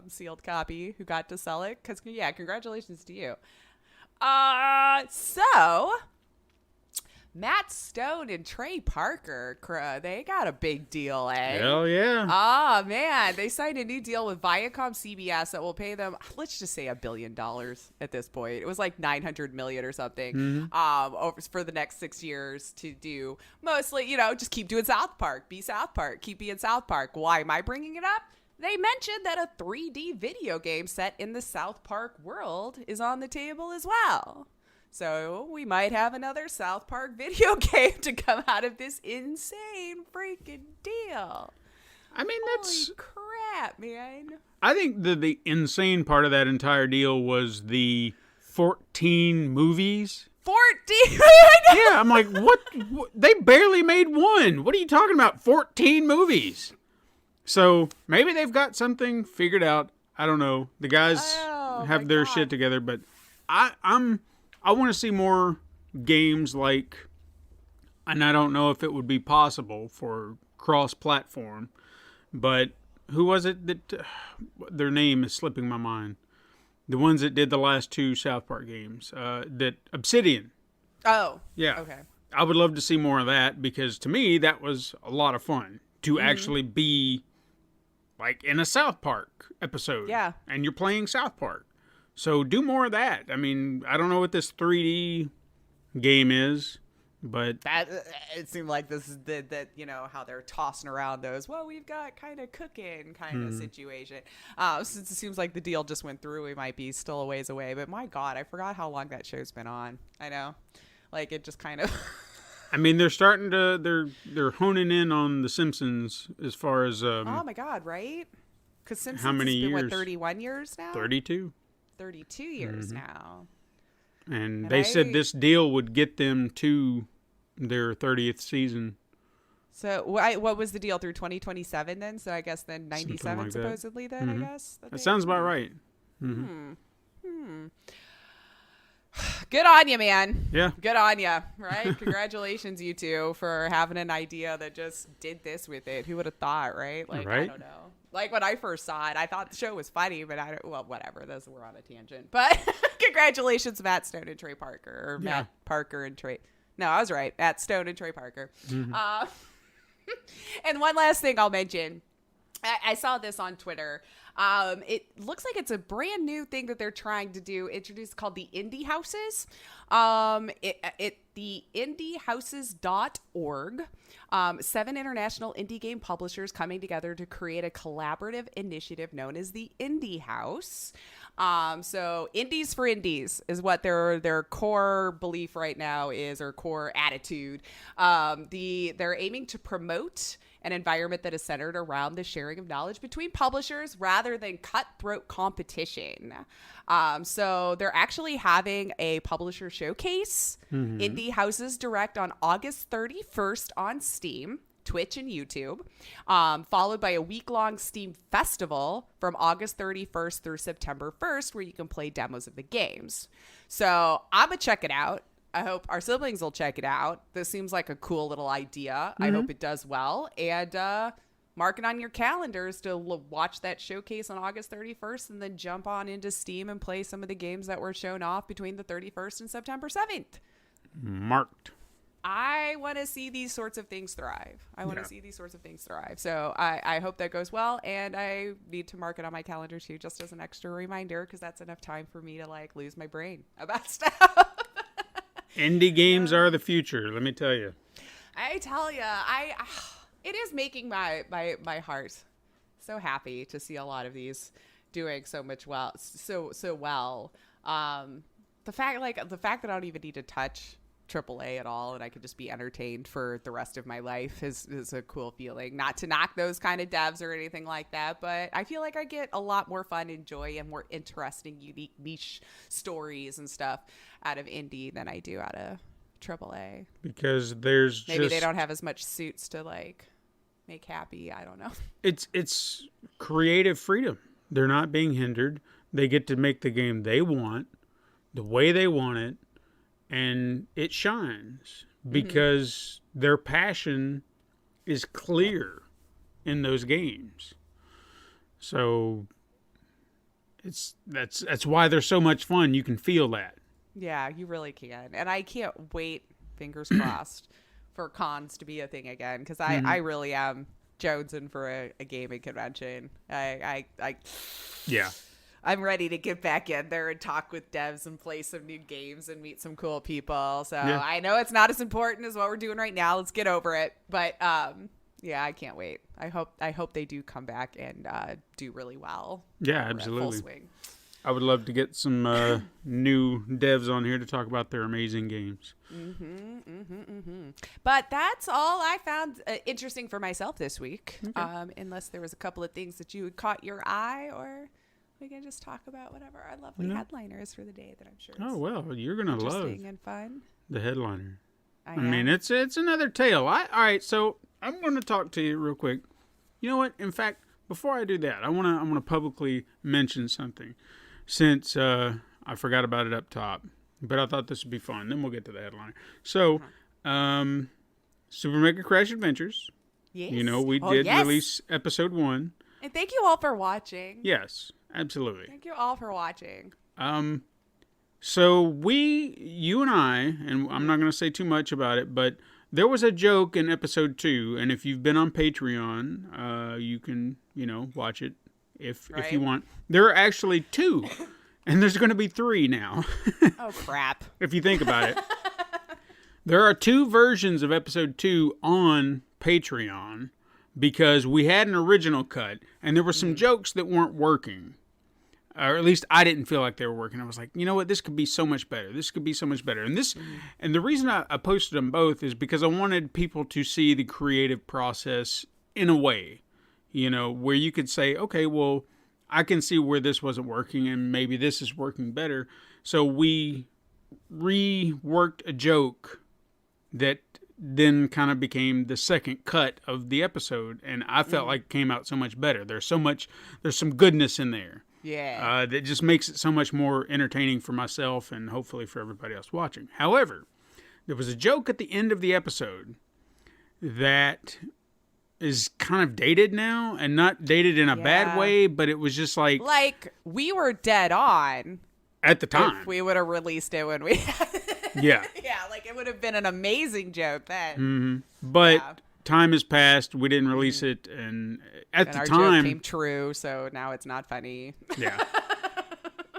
sealed copy who got to sell it. Because, congratulations to you. So, Matt Stone and Trey Parker, they got a big deal, eh? Hell yeah. Oh, man. They signed a new deal with Viacom CBS that will pay them, let's just say $1 billion at this point. It was like $900 million or something for the next 6 years to do mostly, just keep doing South Park. Be South Park. Keep being South Park. Why am I bringing it up? They mentioned that a 3D video game set in the South Park world is on the table as well. So we might have another South Park video game to come out of this insane freaking deal. I mean, that's... Holy crap, man. I think the insane part of that entire deal was the 14 movies. 14? I know. Yeah, I'm like, what? They barely made one. What are you talking about? 14 movies. So maybe they've got something figured out. I don't know. The guys have their shit together, but I want to see more games like, and I don't know if it would be possible for cross-platform, but who was it that, their name is slipping my mind. The ones that did the last 2 South Park games, that Obsidian. Oh. Yeah. Okay. I would love to see more of that because to me, that was a lot of fun to actually be like in a South Park episode. Yeah. And you're playing South Park. So do more of that. I mean, I don't know what this 3D game is, but that it seemed like this is that how they're tossing around those. Well, we've got kind of cooking kind of situation. Since it seems like the deal just went through, we might be still a ways away. But my God, I forgot how long that show's been on. I know, like it just kind of. I mean, they're starting to they're honing in on The Simpsons as far as oh my God, right? Because Simpsons how many has been, years? 31 years now. 32. 32 years now. And they said this deal would get them to their 30th season. So what was the deal through 2027 then? So I guess then 97 like supposedly then, I guess. That sounds about right. Good on you, man. Yeah. Good on you, right? Congratulations, you two, for having an idea that just did this with it. Who would have thought, right? Like, I don't know. Like, when I first saw it, I thought the show was funny, but whatever. We're on a tangent. But congratulations, Matt Stone and Trey Parker. Or Matt Parker and Trey. No, I was right. Matt Stone and Trey Parker. And one last thing I'll mention. I saw this on Twitter. It looks like it's a brand new thing that they're trying to do. Introduced called the Indie Houses. The indiehouses.org. 7 international indie game publishers coming together to create a collaborative initiative known as the Indie House. So indies for indies is what their core belief right now is, or core attitude. They're aiming to promote an environment that is centered around the sharing of knowledge between publishers rather than cutthroat competition. So they're actually having a publisher showcase, Indie Houses Direct, on August 31st on Steam, Twitch, and YouTube, followed by a week-long Steam festival from August 31st through September 1st, where you can play demos of the games. So I'm going to check it out. I hope our siblings will check it out. This seems like a cool little idea. I hope it does well. And mark it on your calendars to watch that showcase on August 31st and then jump on into Steam and play some of the games that were shown off between the 31st and September 7th. Marked. I want to see these sorts of things thrive. So I hope that goes well. And I need to mark it on my calendar too, just as an extra reminder, because that's enough time for me to lose my brain about stuff. Indie games are the future, let me tell you. I tell you, it is making my heart so happy to see a lot of these doing so well. The fact that I don't even need to touch AAA at all and I could just be entertained for the rest of my life is a cool feeling. Not to knock those kind of devs or anything like that, but I feel like I get a lot more fun and joy and more interesting, unique, niche stories and stuff out of indie than I do out of AAA. Because there's maybe they don't have as much suits to make happy. I don't know. It's creative freedom. They're not being hindered. They get to make the game they want, the way they want it, and it shines because their passion is clear in those games. So that's why they're so much fun. You can feel that. Yeah, you really can. And I can't wait fingers crossed for cons to be a thing again, because I really am jonesing for a gaming convention. Yeah. I'm ready to get back in there and talk with devs and play some new games and meet some cool people. So Yeah. I know it's not as important as what we're doing right now. Let's get over it. But yeah, I can't wait. I hope they do come back and do really well. Yeah, We're at full absolutely. swing. I would love to get some new devs on here to talk about their amazing games. But that's all I found interesting for myself this week. Okay. Unless there was a couple of things that you had caught your eye, or we can just talk about whatever our lovely headliner is for the day that I'm sure is Oh, well, you're going to love interesting and fun. the headliner. I mean, am. it's another tale. All right, so I'm going to talk to you real quick. You know what? In fact, before I do that, I want to super mention something, since I forgot about it up top. But I thought this would be fun. Then we'll get to the headliner. So, Super Mega Crash Adventures. Yes. You know, we Oh, did yes. release episode 1. And thank you all for watching. Yes, absolutely. Thank you all for watching. So you and I, and I'm not going to say too much about it, but there was a joke in episode 2, and if you've been on Patreon, you can, watch it if you want. There are actually 2, and there's going to be 3 now. Oh, crap. If you think about it. There are 2 versions of episode 2 on Patreon, because we had an original cut, and there were some jokes that weren't working. Or at least I didn't feel like they were working. I was like, you know what, this could be so much better. This could be so much better. And and the reason I posted them both is because I wanted people to see the creative process in a way, where you could say, okay, well, I can see where this wasn't working and maybe this is working better. So we reworked a joke that then kind of became the second cut of the episode, and I felt like it came out so much better. There's some goodness in there. Yeah. That just makes it so much more entertaining for myself and hopefully for everybody else watching. However, there was a joke at the end of the episode that is kind of dated now, and not dated in a bad way, but it was just like we were dead on at the time. if we would have released it when we Yeah. Yeah, it would have been an amazing joke then. But time has passed. We didn't release it, and at the our time joke came true, so now it's not funny. Yeah.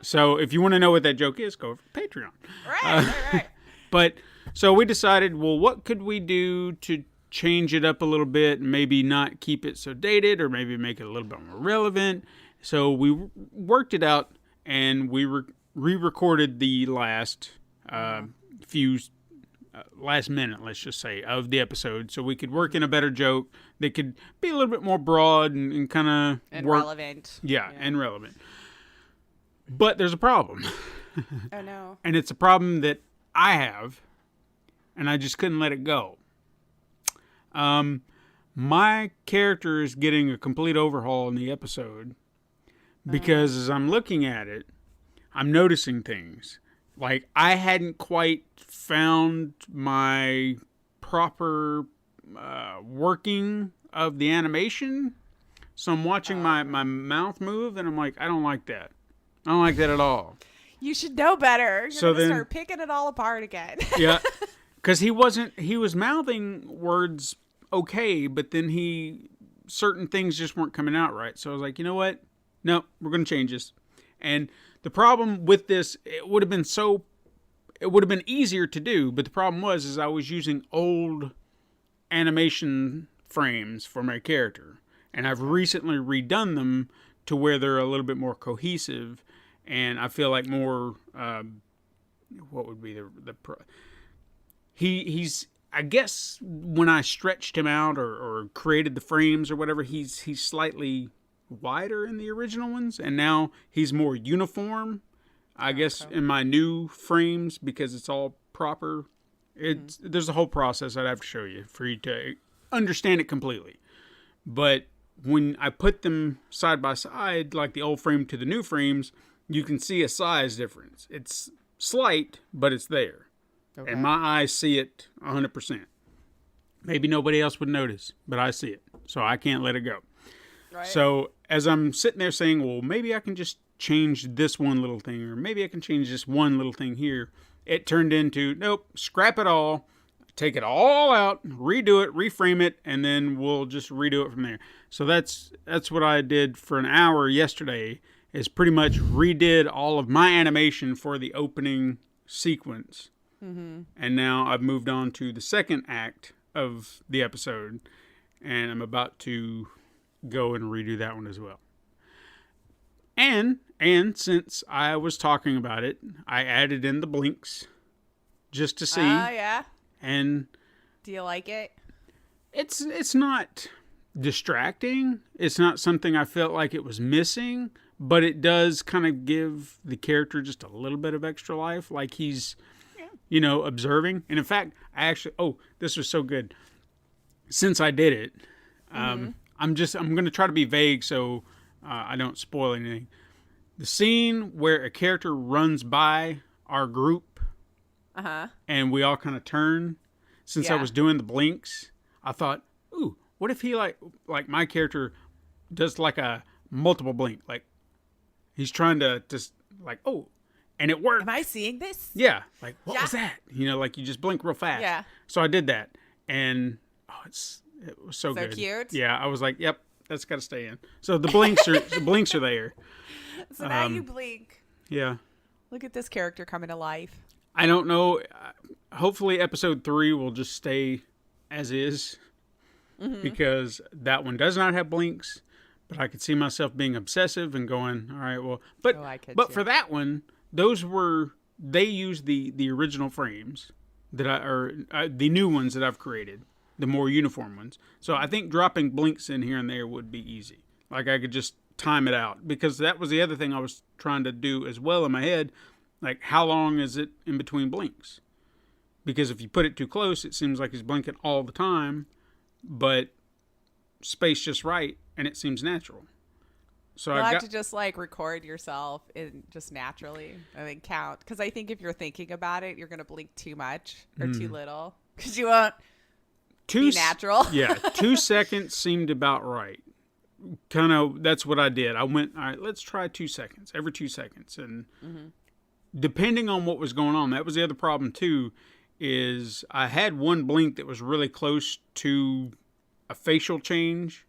So if you want to know what that joke is, go over to Patreon. Right. But so we decided, well, what could we do to change it up a little bit and maybe not keep it so dated, or maybe make it a little bit more relevant? So we worked it out, and we re-recorded the last few last minute, let's just say, of the episode, so we could work in a better joke that could be a little bit more broad and kind of relevant. Yeah, and relevant. But there's a problem. Oh no. And it's a problem that I have, and I just couldn't let it go. My character is getting a complete overhaul in the episode, because as I'm looking at it, I'm noticing things. Like, I hadn't quite found my proper working of the animation. So I'm watching my mouth move, and I'm like, I don't like that. I don't like that at all. You should know better. You're So gonna then- start picking it all apart again. Yeah. Because he was mouthing words okay, but then certain things just weren't coming out right. So I was like, you know what? No, we're going to change this. And the problem with this, it would have been easier to do, but the problem was I was using old animation frames for my character, and I've recently redone them to where they're a little bit more cohesive, and I feel like more what would be he's I guess when I stretched him out or created the frames or whatever, he's slightly wider in the original ones, and now he's more uniform, I guess, in my new frames, because it's all proper. There's a whole process I'd have to show you for you to understand it completely. But when I put them side by side, like the old frame to the new frames, you can see a size difference. It's slight, but it's there. Okay. And my eyes see it 100%. Maybe nobody else would notice, but I see it. So I can't let it go. Right. So as I'm sitting there saying, well, maybe I can just change this one little thing, or maybe I can change this one little thing here, it turned into, nope, scrap it all. take it all out, redo it, reframe it, and then we'll just redo it from there. So that's what I did for an hour yesterday, is pretty much redid all of my animation for the opening sequence. Mm-hmm. And now I've moved on to the second act of the episode, and I'm about to go and redo that one as well. And since I was talking about it, I added in the blinks just to see. Oh, yeah. And do you like it? It's not distracting. It's not something I felt like it was missing, but it does kind of give the character just a little bit of extra life, like he's, observing. And in fact, this was so good. Since I did it, I'm going to try to be vague so I don't spoil anything. The scene where a character runs by our group, and we all kind of turn. Since I was doing the blinks, I thought, ooh, what if he like my character does like a multiple blink, like he's trying to just like, oh, and it worked. Am I seeing this? Yeah, like what was that? Like you just blink real fast. Yeah. So I did that, and it was so good. So cute. Yeah, I was like, yep, that's got to stay in. So the blinks are there. So now you blink. Yeah. Look at this character coming to life. I don't know. Hopefully episode 3 will just stay as is, because that one does not have blinks, but I could see myself being obsessive and going, all right, well, but for that one, they used the original frames that the new ones that I've created, the more uniform ones. So I think dropping blinks in here and there would be easy. Like I could just time it out, because that was the other thing I was trying to do as well in my head. Like, how long is it in between blinks? Because if you put it too close, it seems like he's blinking all the time, but space just right, and it seems natural. So You'll have to just record yourself in just naturally and then count. Because I think if you're thinking about it, you're going to blink too much or too little, because you won't be natural. Yeah, 2 seconds seemed about right. Kind of, that's what I did. I went, all right, let's try 2 seconds, every 2 seconds. And depending on what was going on, that was the other problem too, is I had one blink that was really close to a facial change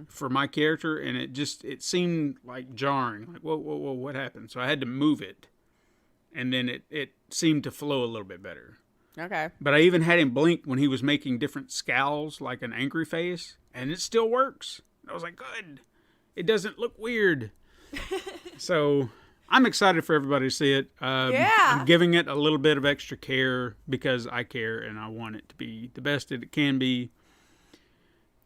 for my character, and it seemed like jarring. Like, whoa, what happened? So I had to move it, and then it seemed to flow a little bit better. Okay. But I even had him blink when he was making different scowls, like an angry face, and it still works. I was like, good. It doesn't look weird. So I'm excited for everybody to see it. I'm giving it a little bit of extra care because I care and I want it to be the best that it can be.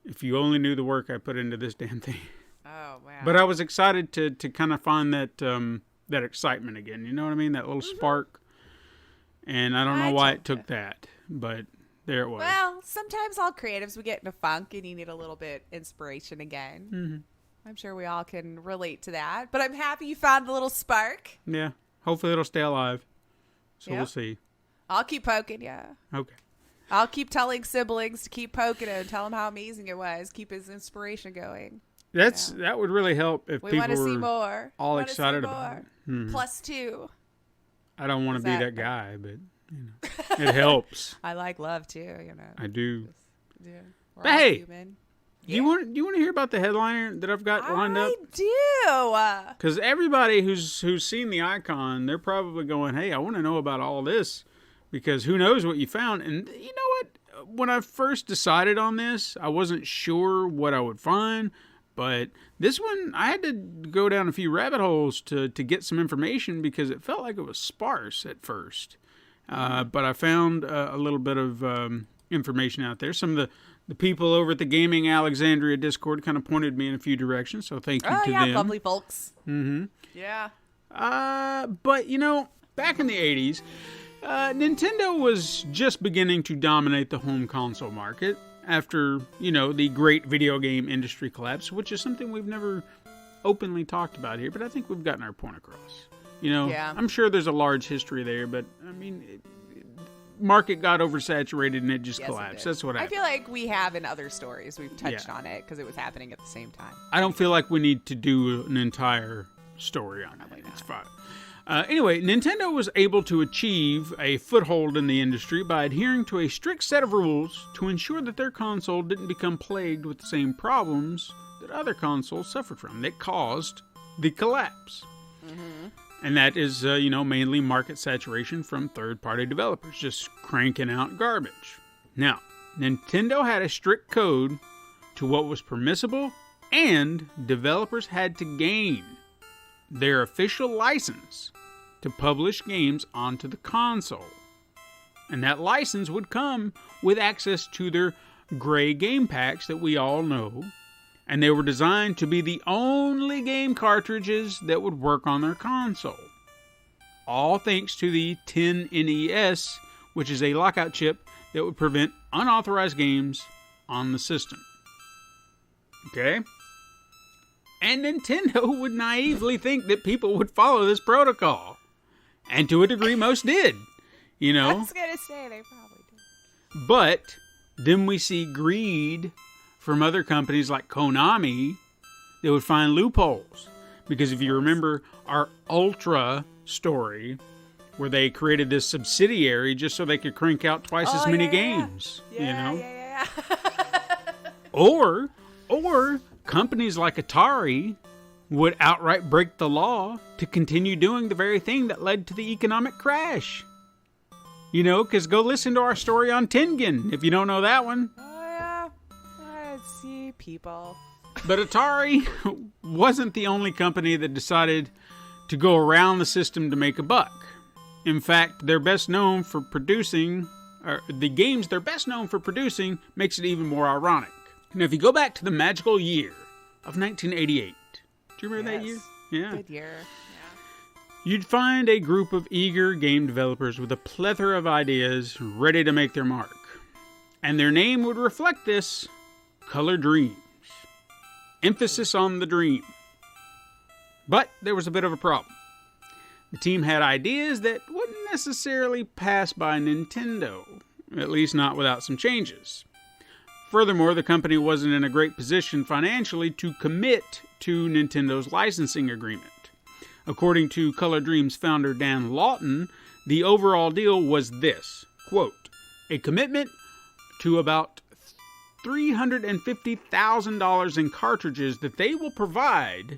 If you only knew the work I put into this damn thing. Oh, wow. But I was excited to kind of find that excitement again. You know what I mean? That little spark. And I don't know why it took that, but there it was. Well, sometimes all creatives, we get in a funk and you need a little bit inspiration again. Mm-hmm. I'm sure we all can relate to that. But I'm happy you found the little spark. Yeah. Hopefully it'll stay alive. So we'll see. I'll keep poking, yeah. Okay. I'll keep telling siblings to keep poking him and tell him how amazing it was. Keep his inspiration going. That would really help if people were see more. all excited about it. Mm-hmm. +2. I don't want to be that guy, but it helps. I like love too, I do. But hey, human. Do you want to hear about the headliner that I've got lined up? I do. Because everybody who's seen the icon, they're probably going, "Hey, I want to know about all this," because who knows what you found. And you know what? When I first decided on this, I wasn't sure what I would find. But this one, I had to go down a few rabbit holes to get some information because it felt like it was sparse at first. But I found a little bit of information out there. Some of the people over at the Gaming Alexandria Discord kind of pointed me in a few directions, so thank you to them. Oh, yeah, lovely folks. Mm-hmm. Yeah. But, back in the 80s, Nintendo was just beginning to dominate the home console market after, the great video game industry collapse, which is something we've never openly talked about here, but I think we've gotten our point across. I'm sure there's a large history there, but, market got oversaturated and it just collapsed. That's what happened. I feel like we have in other stories. We've touched on it because it was happening at the same time. I don't feel like we need to do an entire story on it. It's fine. Anyway, Nintendo was able to achieve a foothold in the industry by adhering to a strict set of rules to ensure that their console didn't become plagued with the same problems that other consoles suffered from that caused the collapse. And that is, mainly market saturation from third-party developers just cranking out garbage. Now, Nintendo had a strict code to what was permissible, and developers had to gain their official license to publish games onto the console. And that license would come with access to their gray game packs that we all know, and they were designed to be the only game cartridges that would work on their console. All thanks to the 10NES, which is a lockout chip that would prevent unauthorized games on the system. Okay? And Nintendo would naively think that people would follow this protocol. And to a degree, most did. I was going to say, they probably did. But then we see greed from other companies like Konami that would find loopholes. Because if you remember our Ultra story, where they created this subsidiary just so they could crank out twice as many games. Yeah. Or companies like Atari would outright break the law to continue doing the very thing that led to the economic crash. Because go listen to our story on Tengen if you don't know that one. Oh, yeah. Let's see, people. But Atari wasn't the only company that decided to go around the system to make a buck. In fact, they're best known for producing, or the games they're best known for producing makes it even more ironic. Now, if you go back to the magical year of 1988, do you remember that year? Yeah. Good year. Yeah. You'd find a group of eager game developers with a plethora of ideas ready to make their mark. And their name would reflect this: Color Dreams. Emphasis on the dream. But there was a bit of a problem. The team had ideas that wouldn't necessarily pass by Nintendo, at least not without some changes. Furthermore, the company wasn't in a great position financially to commit to Nintendo's licensing agreement. According to Color Dreams founder Dan Lawton, the overall deal was this, quote, a commitment to about $350,000 in cartridges that they will provide,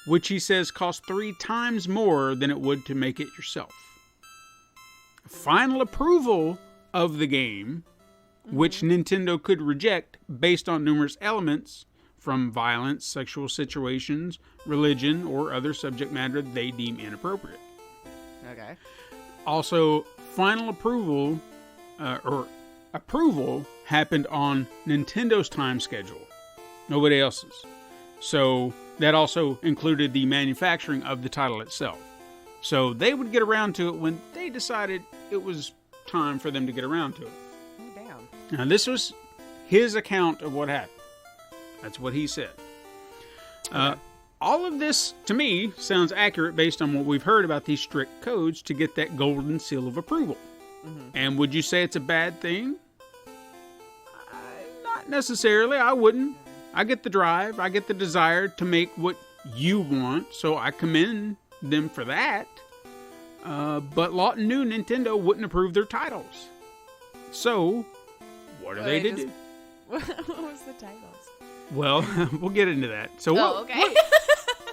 which he says cost 3 times more than it would to make it yourself. Final approval of the game, which Nintendo could reject based on numerous elements from violence, sexual situations, religion, or other subject matter they deem inappropriate. Okay. Also, final approval, approval happened on Nintendo's time schedule, nobody else's. So that also included the manufacturing of the title itself. So they would get around to it when they decided it was time for them to get around to it. Oh, damn. Now, this was his account of what happened. That's what he said. All of this, to me, sounds accurate based on what we've heard about these strict codes to get that golden seal of approval. And would you say it's a bad thing? Not necessarily. I wouldn't. I get the drive. I get the desire to make what you want, so I commend them for that. But Lawton knew Nintendo wouldn't approve their titles. So, what are they to do? What was the titles? Well, we'll get into that. So, okay.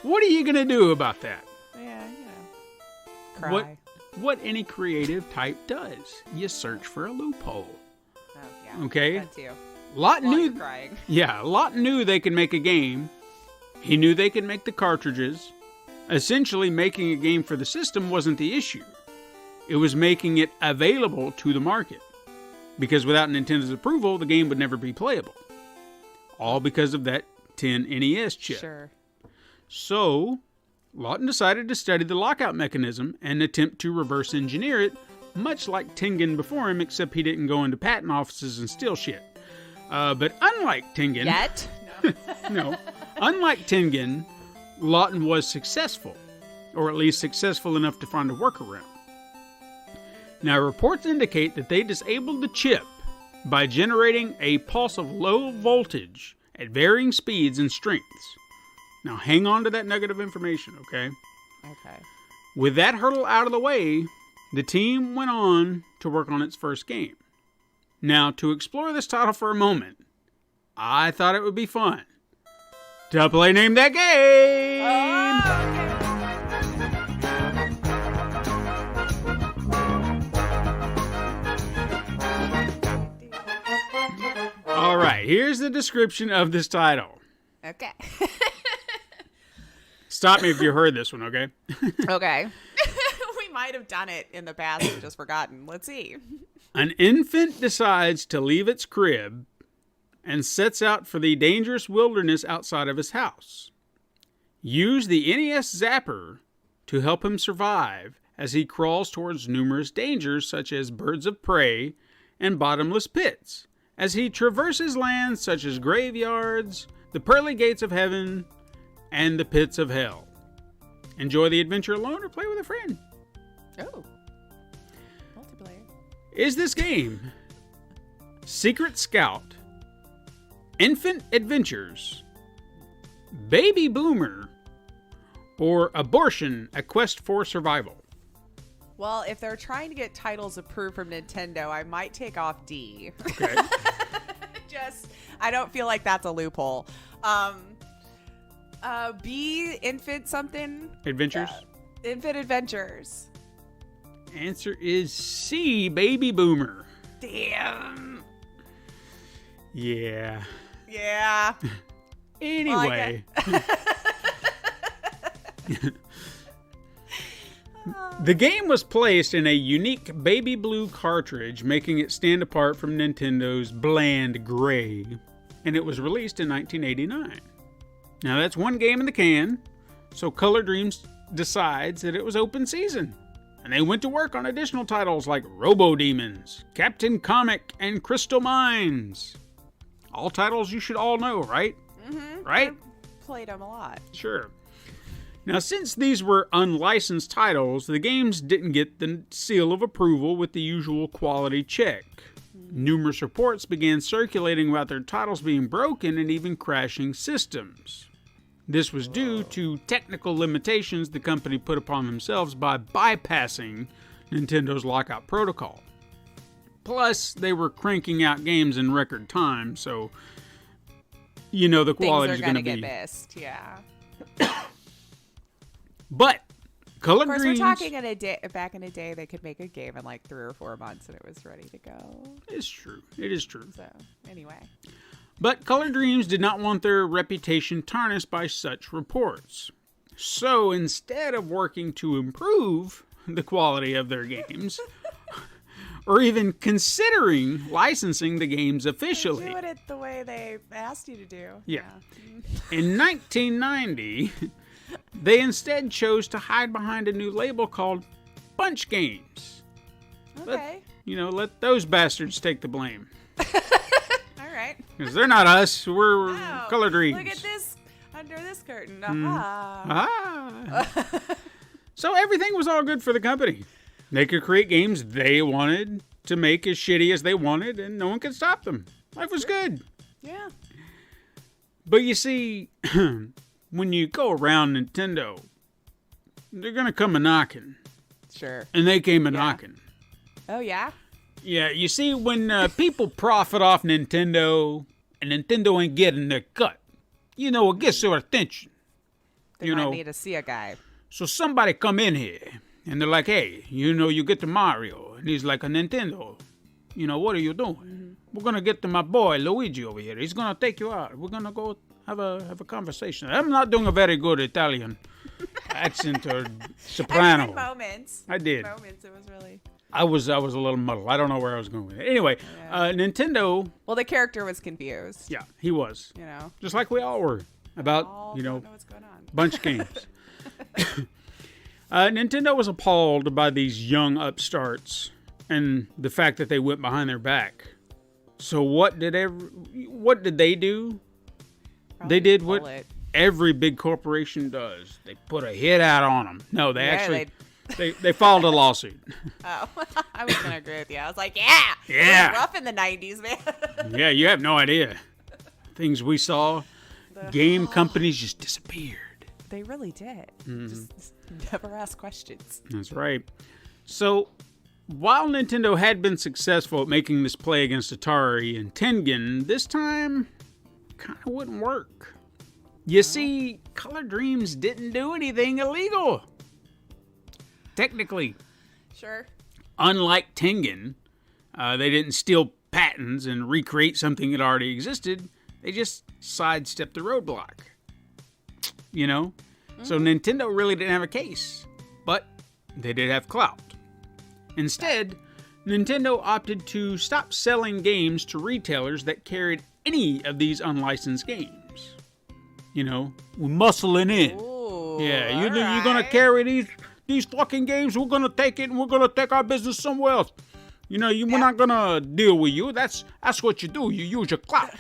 what are you going to do about that? Yeah, cry. What any creative type does. You search for a loophole. Oh, yeah. Okay? That too. Lawton While knew, you're crying. Yeah, Lawton knew they could make a game. He knew they could make the cartridges. Essentially, making a game for the system wasn't the issue. It was making it available to the market. Because without Nintendo's approval, the game would never be playable. All because of that 10NES chip. Sure. So, Lawton decided to study the lockout mechanism and attempt to reverse engineer it, much like Tengen before him, except he didn't go into patent offices and steal shit. But unlike Tengen... Yet? No. Unlike Tengen, Lawton was successful, or at least successful enough to find a workaround. Now, reports indicate that they disabled the chip by generating a pulse of low voltage at varying speeds and strengths. Now, hang on to that nugget of information, okay? Okay. With that hurdle out of the way, the team went on to work on its first game. Now, to explore this title for a moment, I thought it would be fun to play Name That Game! All right, here's the description of this title. Okay. Stop me if you heard this one, okay? Okay. We might have done it in the past and just forgotten. Let's see. An infant decides to leave its crib and sets out for the dangerous wilderness outside of his house. Use the NES Zapper to help him survive as he crawls towards numerous dangers such as birds of prey and bottomless pits, as he traverses lands such as graveyards, the pearly gates of heaven, and the pits of hell. Enjoy the adventure alone or play with a friend. Oh. Multiplayer. Is this game Secret Scout, Infant Adventures, Baby Boomer, or Abortion, A Quest for Survival? Well, if they're trying to get titles approved from Nintendo, I might take off D. Okay. I don't feel like that's a loophole. B, Infant something? Adventures? Infant Adventures. Answer is C, Baby Boomer. Damn. Yeah. Yeah. Anyway. The game was placed in a unique baby blue cartridge, making it stand apart from Nintendo's bland gray, and it was released in 1989. Now that's one game in the can, so Color Dreams decides that it was open season, and they went to work on additional titles like Robo Demons, Captain Comic, and Crystal Mines. All titles you should all know, right? Mm-hmm. Right? I played them a lot. Sure. Now, since these were unlicensed titles, the games didn't get the seal of approval with the usual quality check. Numerous reports began circulating about their titles being broken and even crashing systems. This was due to technical limitations the company put upon themselves by bypassing Nintendo's lockout protocol. Plus, they were cranking out games in record time, so you know the quality is going to be get missed. Yeah. But Color Of course, Dreams, we're talking in a day. Back in a day, they could make a game in like 3 or 4 months, and it was ready to go. It's true. It is true. So, anyway. But Color Dreams did not want their reputation tarnished by such reports. So instead of working to improve the quality of their games, or even considering licensing the games officially, Doing it the way they asked you to do. Yeah. In 1990, they instead chose to hide behind a new label called Bunch Games. Okay. Let those bastards take the blame. All right. Because they're not us, we're Oh, Color Dreams. Look at this under this curtain. So everything was all good for the company. They could create games they wanted to make as shitty as they wanted, and no one could stop them. Life was good. Yeah. But you see, when you go around Nintendo, they're going to come a-knocking. Sure. And they came a-knocking. Oh, yeah? Yeah, you see, when people profit off Nintendo, and Nintendo ain't getting their cut, it gets their attention. They might need to see a guy. So somebody come in here, and they're like, hey, you get to Mario. And he's like, a Nintendo. What are you doing? Mm-hmm. We're going to get to my boy, Luigi, over here. He's going to take you out. We're going to go have a conversation. I'm not doing a very good Italian accent or soprano. Moments. I did. Moments. It was really... I was a little muddled. I don't know where I was going with it. Anyway, Nintendo... Well, the character was confused. Yeah, he was. Just like we all were. About, don't know what's going on. Bunch games. Nintendo was appalled by these young upstarts and the fact that they went behind their back. So what did they do? Probably they did pull what it. every big corporation does. They put a hit out on them. No, they actually... They filed a lawsuit. Oh, I was going to agree with you. I was like, yeah. It was rough in the 90s, man. Yeah, you have no idea. Things we saw, game companies just disappeared. They really did. Just never ask questions. That's right. So, while Nintendo had been successful at making this play against Atari and Tengen, this time kind of wouldn't work. You see, Color Dreams didn't do anything illegal. Technically. Sure. Unlike Tengen, they didn't steal patents and recreate something that already existed. They just sidestepped the roadblock. You know? So Nintendo really didn't have a case. But they did have clout. Instead, Nintendo opted to stop selling games to retailers that carried any of these unlicensed games. You know, we're muscling in. Ooh, yeah, you're right. gonna carry these fucking games. We're gonna take it and we're gonna take our business somewhere else. You know, we're not gonna deal with you. That's what you do. You use your clout.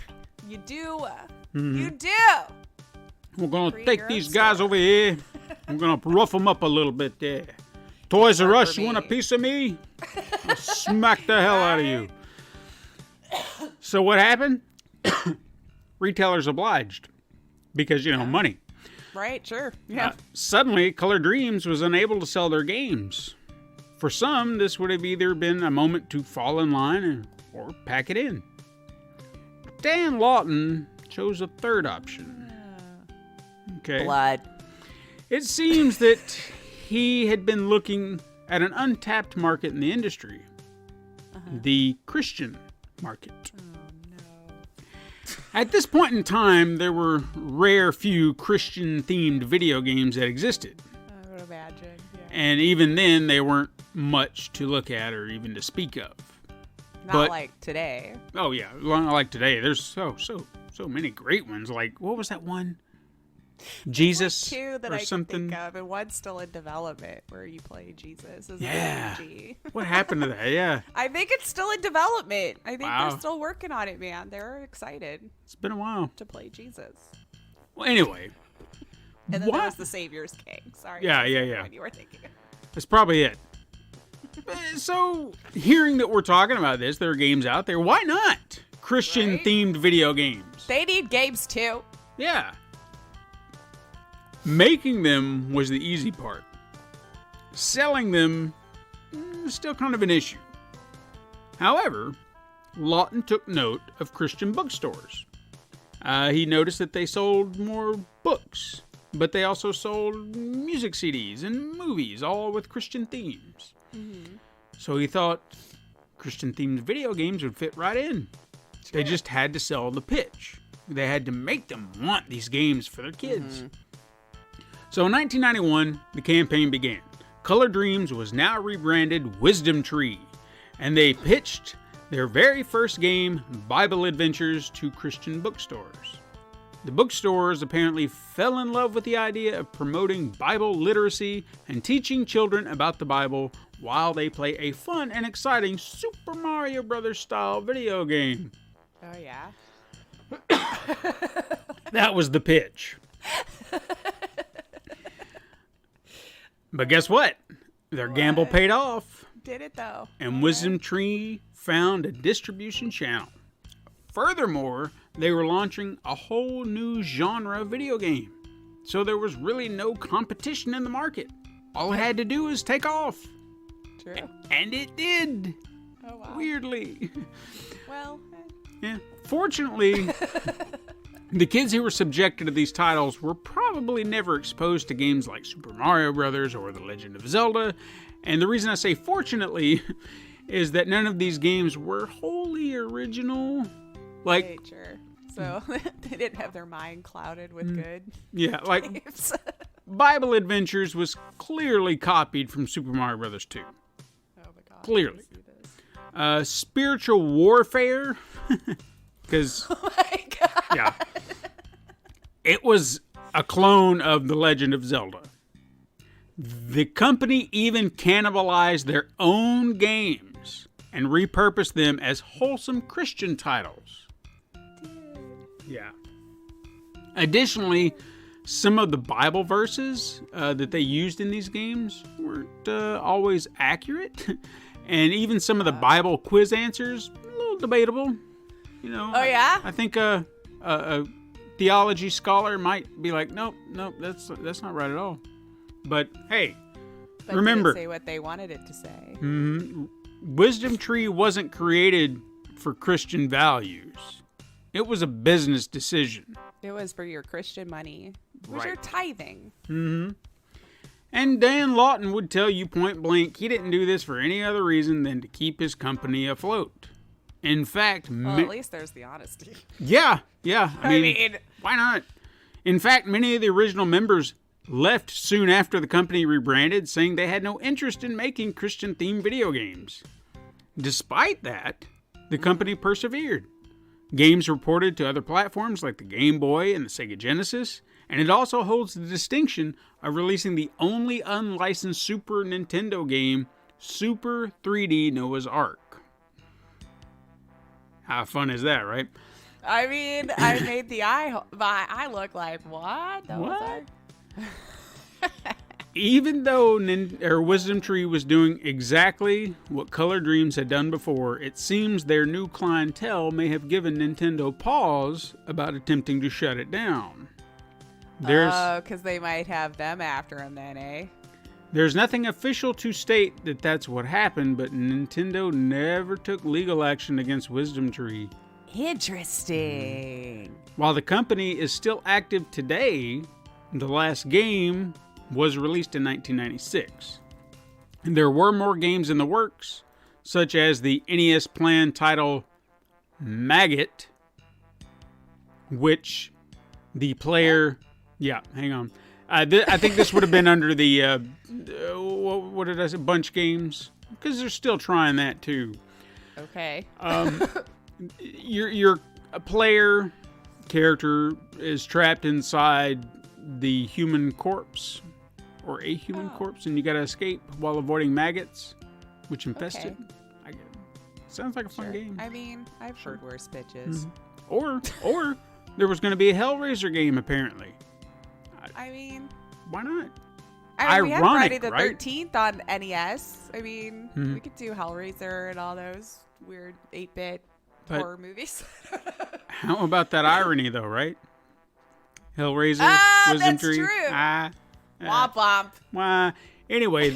You do. You do. We're gonna Create take your these own guys store. over here. We're gonna rough them up a little bit there. Toys R Us, you want a me. piece of me? I'll smack the hell out of you. So what happened? Retailers obliged. Because, money. Right, sure. Yeah. Suddenly, Color Dreams was unable to sell their games. For some, this would have either been a moment to fall in line or pack it in. Dan Lawton chose a third option. Okay. Blood. It seems that he had been looking at an untapped market in the industry. The Christian market. At this point in time, there were rare few Christian-themed video games that existed. I would imagine. Yeah. And even then, they weren't much to look at or even to speak of. Not like today. Oh, yeah. Like today, there's so many great ones. Like, what was that one? Jesus Two that or I something. can think of, and one's still in development where you play Jesus as Yeah. an RPG. What happened to that? Yeah. I think it's still in development. I think Wow. they're still working on it, man. They're excited It's been a while. to play Jesus. Well, anyway. And then What? there was the Savior's King. Sorry. Yeah, that's yeah, the yeah. one you were thinking of. That's probably it. So, hearing that we're talking about this, there are games out there. Why not? Christian-themed video games. They need games too. Yeah. Making them was the easy part. Selling them was still kind of an issue. However, Lawton took note of Christian bookstores. He noticed that they sold more books, but they also sold music CDs and movies, all with Christian themes. So he thought Christian-themed video games would fit right in. They just had to sell the pitch. They had to make them want these games for their kids. So in 1991, the campaign began. Color Dreams was now rebranded Wisdom Tree, and they pitched their very first game, Bible Adventures, to Christian bookstores. The bookstores apparently fell in love with the idea of promoting Bible literacy and teaching children about the Bible while they play a fun and exciting Super Mario Brothers style video game. Oh, yeah. That was the pitch. But guess what? Their gamble paid off, Did it though. and Wisdom Tree found a distribution channel. Furthermore, they were launching a whole new genre of video game. So there was really no competition in the market. All it had to do was take off. True. And it did. Oh, wow. Weirdly. Well, Yeah. Fortunately, the kids who were subjected to these titles were probably never exposed to games like Super Mario Brothers or The Legend of Zelda. And the reason I say fortunately is that none of these games were wholly original. Like, sure. So they didn't have their mind clouded with good yeah, like games. Bible Adventures was clearly copied from Super Mario Brothers 2. Oh my god. Clearly. I see this. Spiritual Warfare, because Oh my god. yeah, it was a clone of The Legend of Zelda. The company even cannibalized their own games and repurposed them as wholesome Christian titles. Yeah. Additionally, some of the Bible verses that they used in these games weren't always accurate. And even some of the Bible quiz answers, a little debatable. You know. Oh, yeah? I think a theology scholar might be like, nope, that's not right at all. But hey, But remember, did it say what they wanted it to say. Wisdom Tree wasn't created for Christian values. It was a business decision. It was for your Christian money. It was your Right. tithing. And Dan Lawton would tell you point blank he didn't do this for any other reason than to keep his company afloat. In fact, Well, at least there's the honesty. yeah. I mean, mean- why not? In fact, many of the original members left soon after the company rebranded, saying they had no interest in making Christian-themed video games. Despite that, the company persevered. Games were ported to other platforms like the Game Boy and the Sega Genesis, and it also holds the distinction of releasing the only unlicensed Super Nintendo game, Super 3D Noah's Ark. How fun is that, right? I mean, I made the eye look like, what? What? Even though Wisdom Tree was doing exactly what Color Dreams had done before, it seems their new clientele may have given Nintendo pause about attempting to shut it down. Because they might have them after them then, eh? There's nothing official to state that that's what happened, but Nintendo never took legal action against Wisdom Tree. Interesting. While the company is still active today, the last game was released in 1996. And there were more games in the works, such as the NES Plan title Maggot, which the player... Yeah, hang on. I think this would have been under the... what did I say? Bunch games? Because they're still trying that too. Okay. Your player character is trapped inside the human corpse, or a human corpse, and you gotta escape while avoiding maggots, which infest Okay. it. I get it. Sounds like a fun game. I mean, I've heard worse bitches. Or there was gonna be a Hellraiser game apparently. I mean, Why not? we had Friday Ironic, the right? 13th on NES. I mean, we could do Hellraiser and all those weird 8-bit But- horror movies. How about that irony though, right? Hellraiser, Wisdom that's Tree. true. Womp Womp womp. Anyway,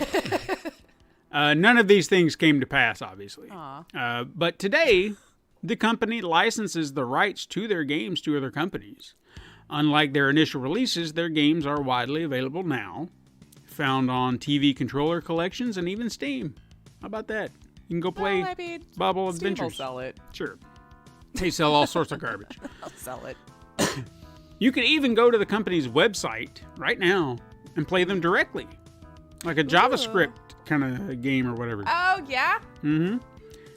none of these things came to pass, obviously. Aw. But today, the company licenses the rights to their games to other companies. Unlike their initial releases, their games are widely available now, found on TV controller collections and even Steam. How about that? You can go play Well, I mean, Bubble Steam will Adventures. sell it. Sure. They sell all sorts of garbage. I'll sell it. You can even go to the company's website right now and play them directly, like a JavaScript kind of game or whatever. Oh, yeah? Mm-hmm.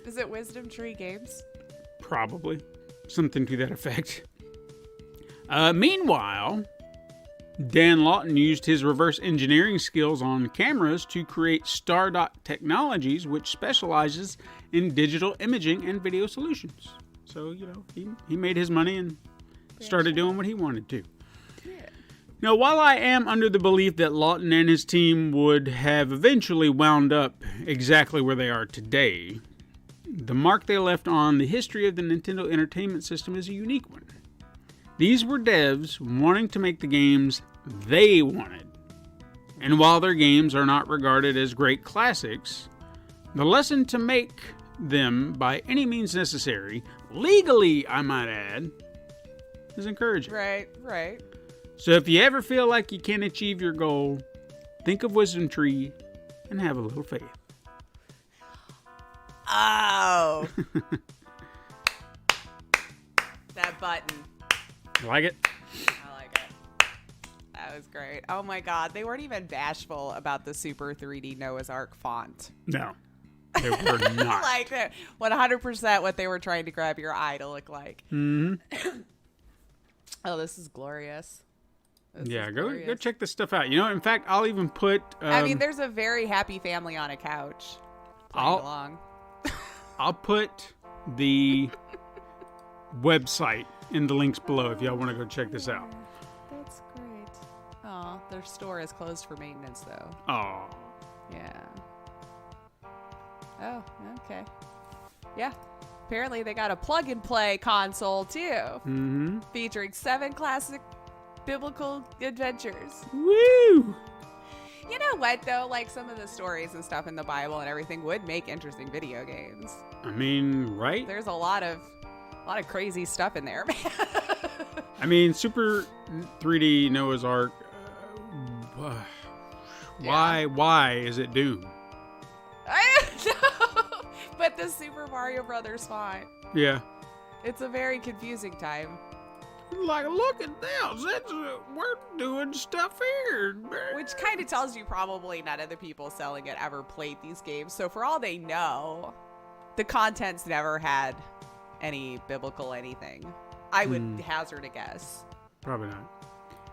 Is it Wisdom Tree Games? Probably. Something to that effect. Meanwhile, Dan Lawton used his reverse engineering skills on cameras to create Stardot Technologies, which specializes in digital imaging and video solutions. So, he made his money and started doing what he wanted to. Now, while I am under the belief that Lawton and his team would have eventually wound up exactly where they are today, the mark they left on the history of the Nintendo Entertainment System is a unique one. These were devs wanting to make the games they wanted. And while their games are not regarded as great classics, the lesson to make them by any means necessary, legally I might add, is encouraging. Right. So if you ever feel like you can't achieve your goal, think of Wisdom Tree and have a little faith. Oh. That button. Like it? I like it. That was great. Oh my God. They weren't even bashful about the Super 3D Noah's Ark font. No, they were not. Like 100% what they were trying to grab your eye to look like. Mm-hmm. Oh, this is glorious. This Yeah, is go glorious. check this stuff out. In fact, I'll even put... I mean, there's a very happy family on a couch playing along. I'll put the website in the links below if y'all want to go check this out. That's great. Oh, their store is closed for maintenance, though. Oh, Yeah. Oh, okay. Yeah. apparently they got a plug-and-play console, too. Mm-hmm. Featuring 7 classic biblical adventures. Woo! You know what, though? Like, some of the stories and stuff in the Bible and everything would make interesting video games. I mean, right? There's a lot of crazy stuff in there, man. I mean, Super 3D Noah's Ark. Why is it Doom? I don't know. But the Super Mario Brothers font. Yeah. It's a very confusing time. Like, look at this. We're doing stuff here. Which kind of tells you probably none of the people selling it ever played these games. So for all they know, the content's never had any biblical anything. I would hazard a guess. Probably not.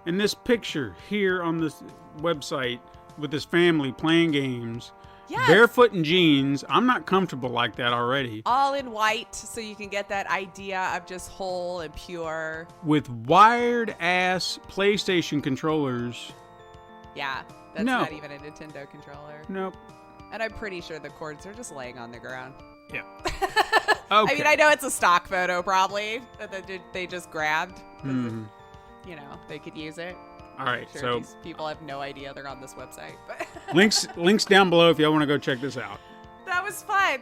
And this picture here on this website with this family playing games, yes, barefoot in jeans, I'm not comfortable like that already. All in white, so you can get that idea of just whole and pure. With wired-ass PlayStation controllers. Yeah, that's No. not even a Nintendo controller. Nope. And I'm pretty sure the cords are just laying on the ground. Yeah. I mean, I know it's a stock photo, probably, that they just grabbed. Mm. You know, they could use it. All right, Sure, so these people have no idea they're on this website. But links down below if y'all want to go check this out. That was fun.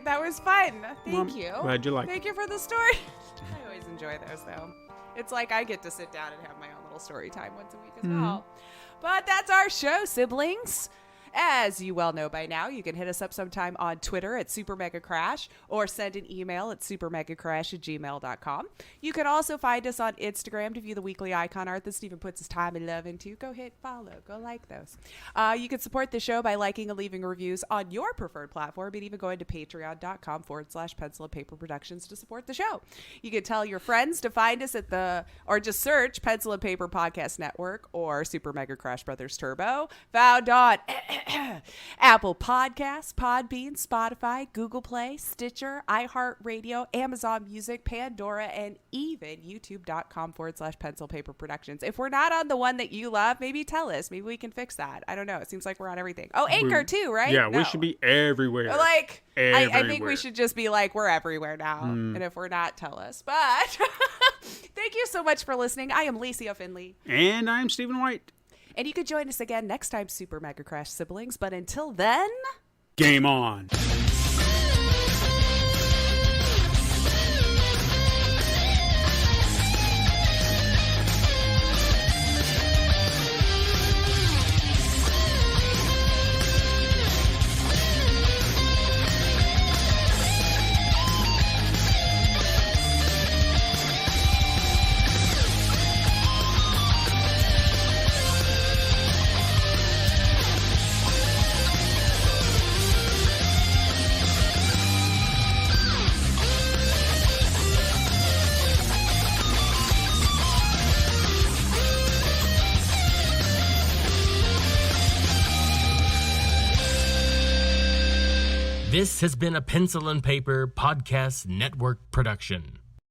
Thank you. Glad you liked it. Thank you for the story. I always enjoy those, though. It's like I get to sit down and have my own little story time once a week as well. But that's our show, siblings. As you well know by now, you can hit us up sometime on Twitter at SuperMegaCrash or send an email at supermegacrash@gmail.com. You can also find us on Instagram to view the weekly icon art that Steven puts his time and love into. Go hit follow. Go like those. You can support the show by liking and leaving reviews on your preferred platform and even going to patreon.com/Pencil and Paper Productions to support the show. You can tell your friends to find us or just search Pencil and Paper Podcast Network or Super Mega Crash Brothers Turbo, found on Apple Podcasts, Podbean, Spotify, Google Play, Stitcher, iHeartRadio, Amazon Music, Pandora, and even youtube.com/Pencil Paper Productions. If we're not on the one that you love, maybe tell us. Maybe we can fix that. I don't know. It seems like we're on everything. Oh, Anchor too, right? Yeah, No. we should be everywhere. Like, I think Everywhere. we should just be like, we're everywhere now. And if we're not, tell us. But thank you so much for listening. I am Lacey Finley. And I'm Stephen White. And you can join us again next time, Super Mega Crash siblings. But until then, Game on. This has been a Pencil and Paper Podcast Network production.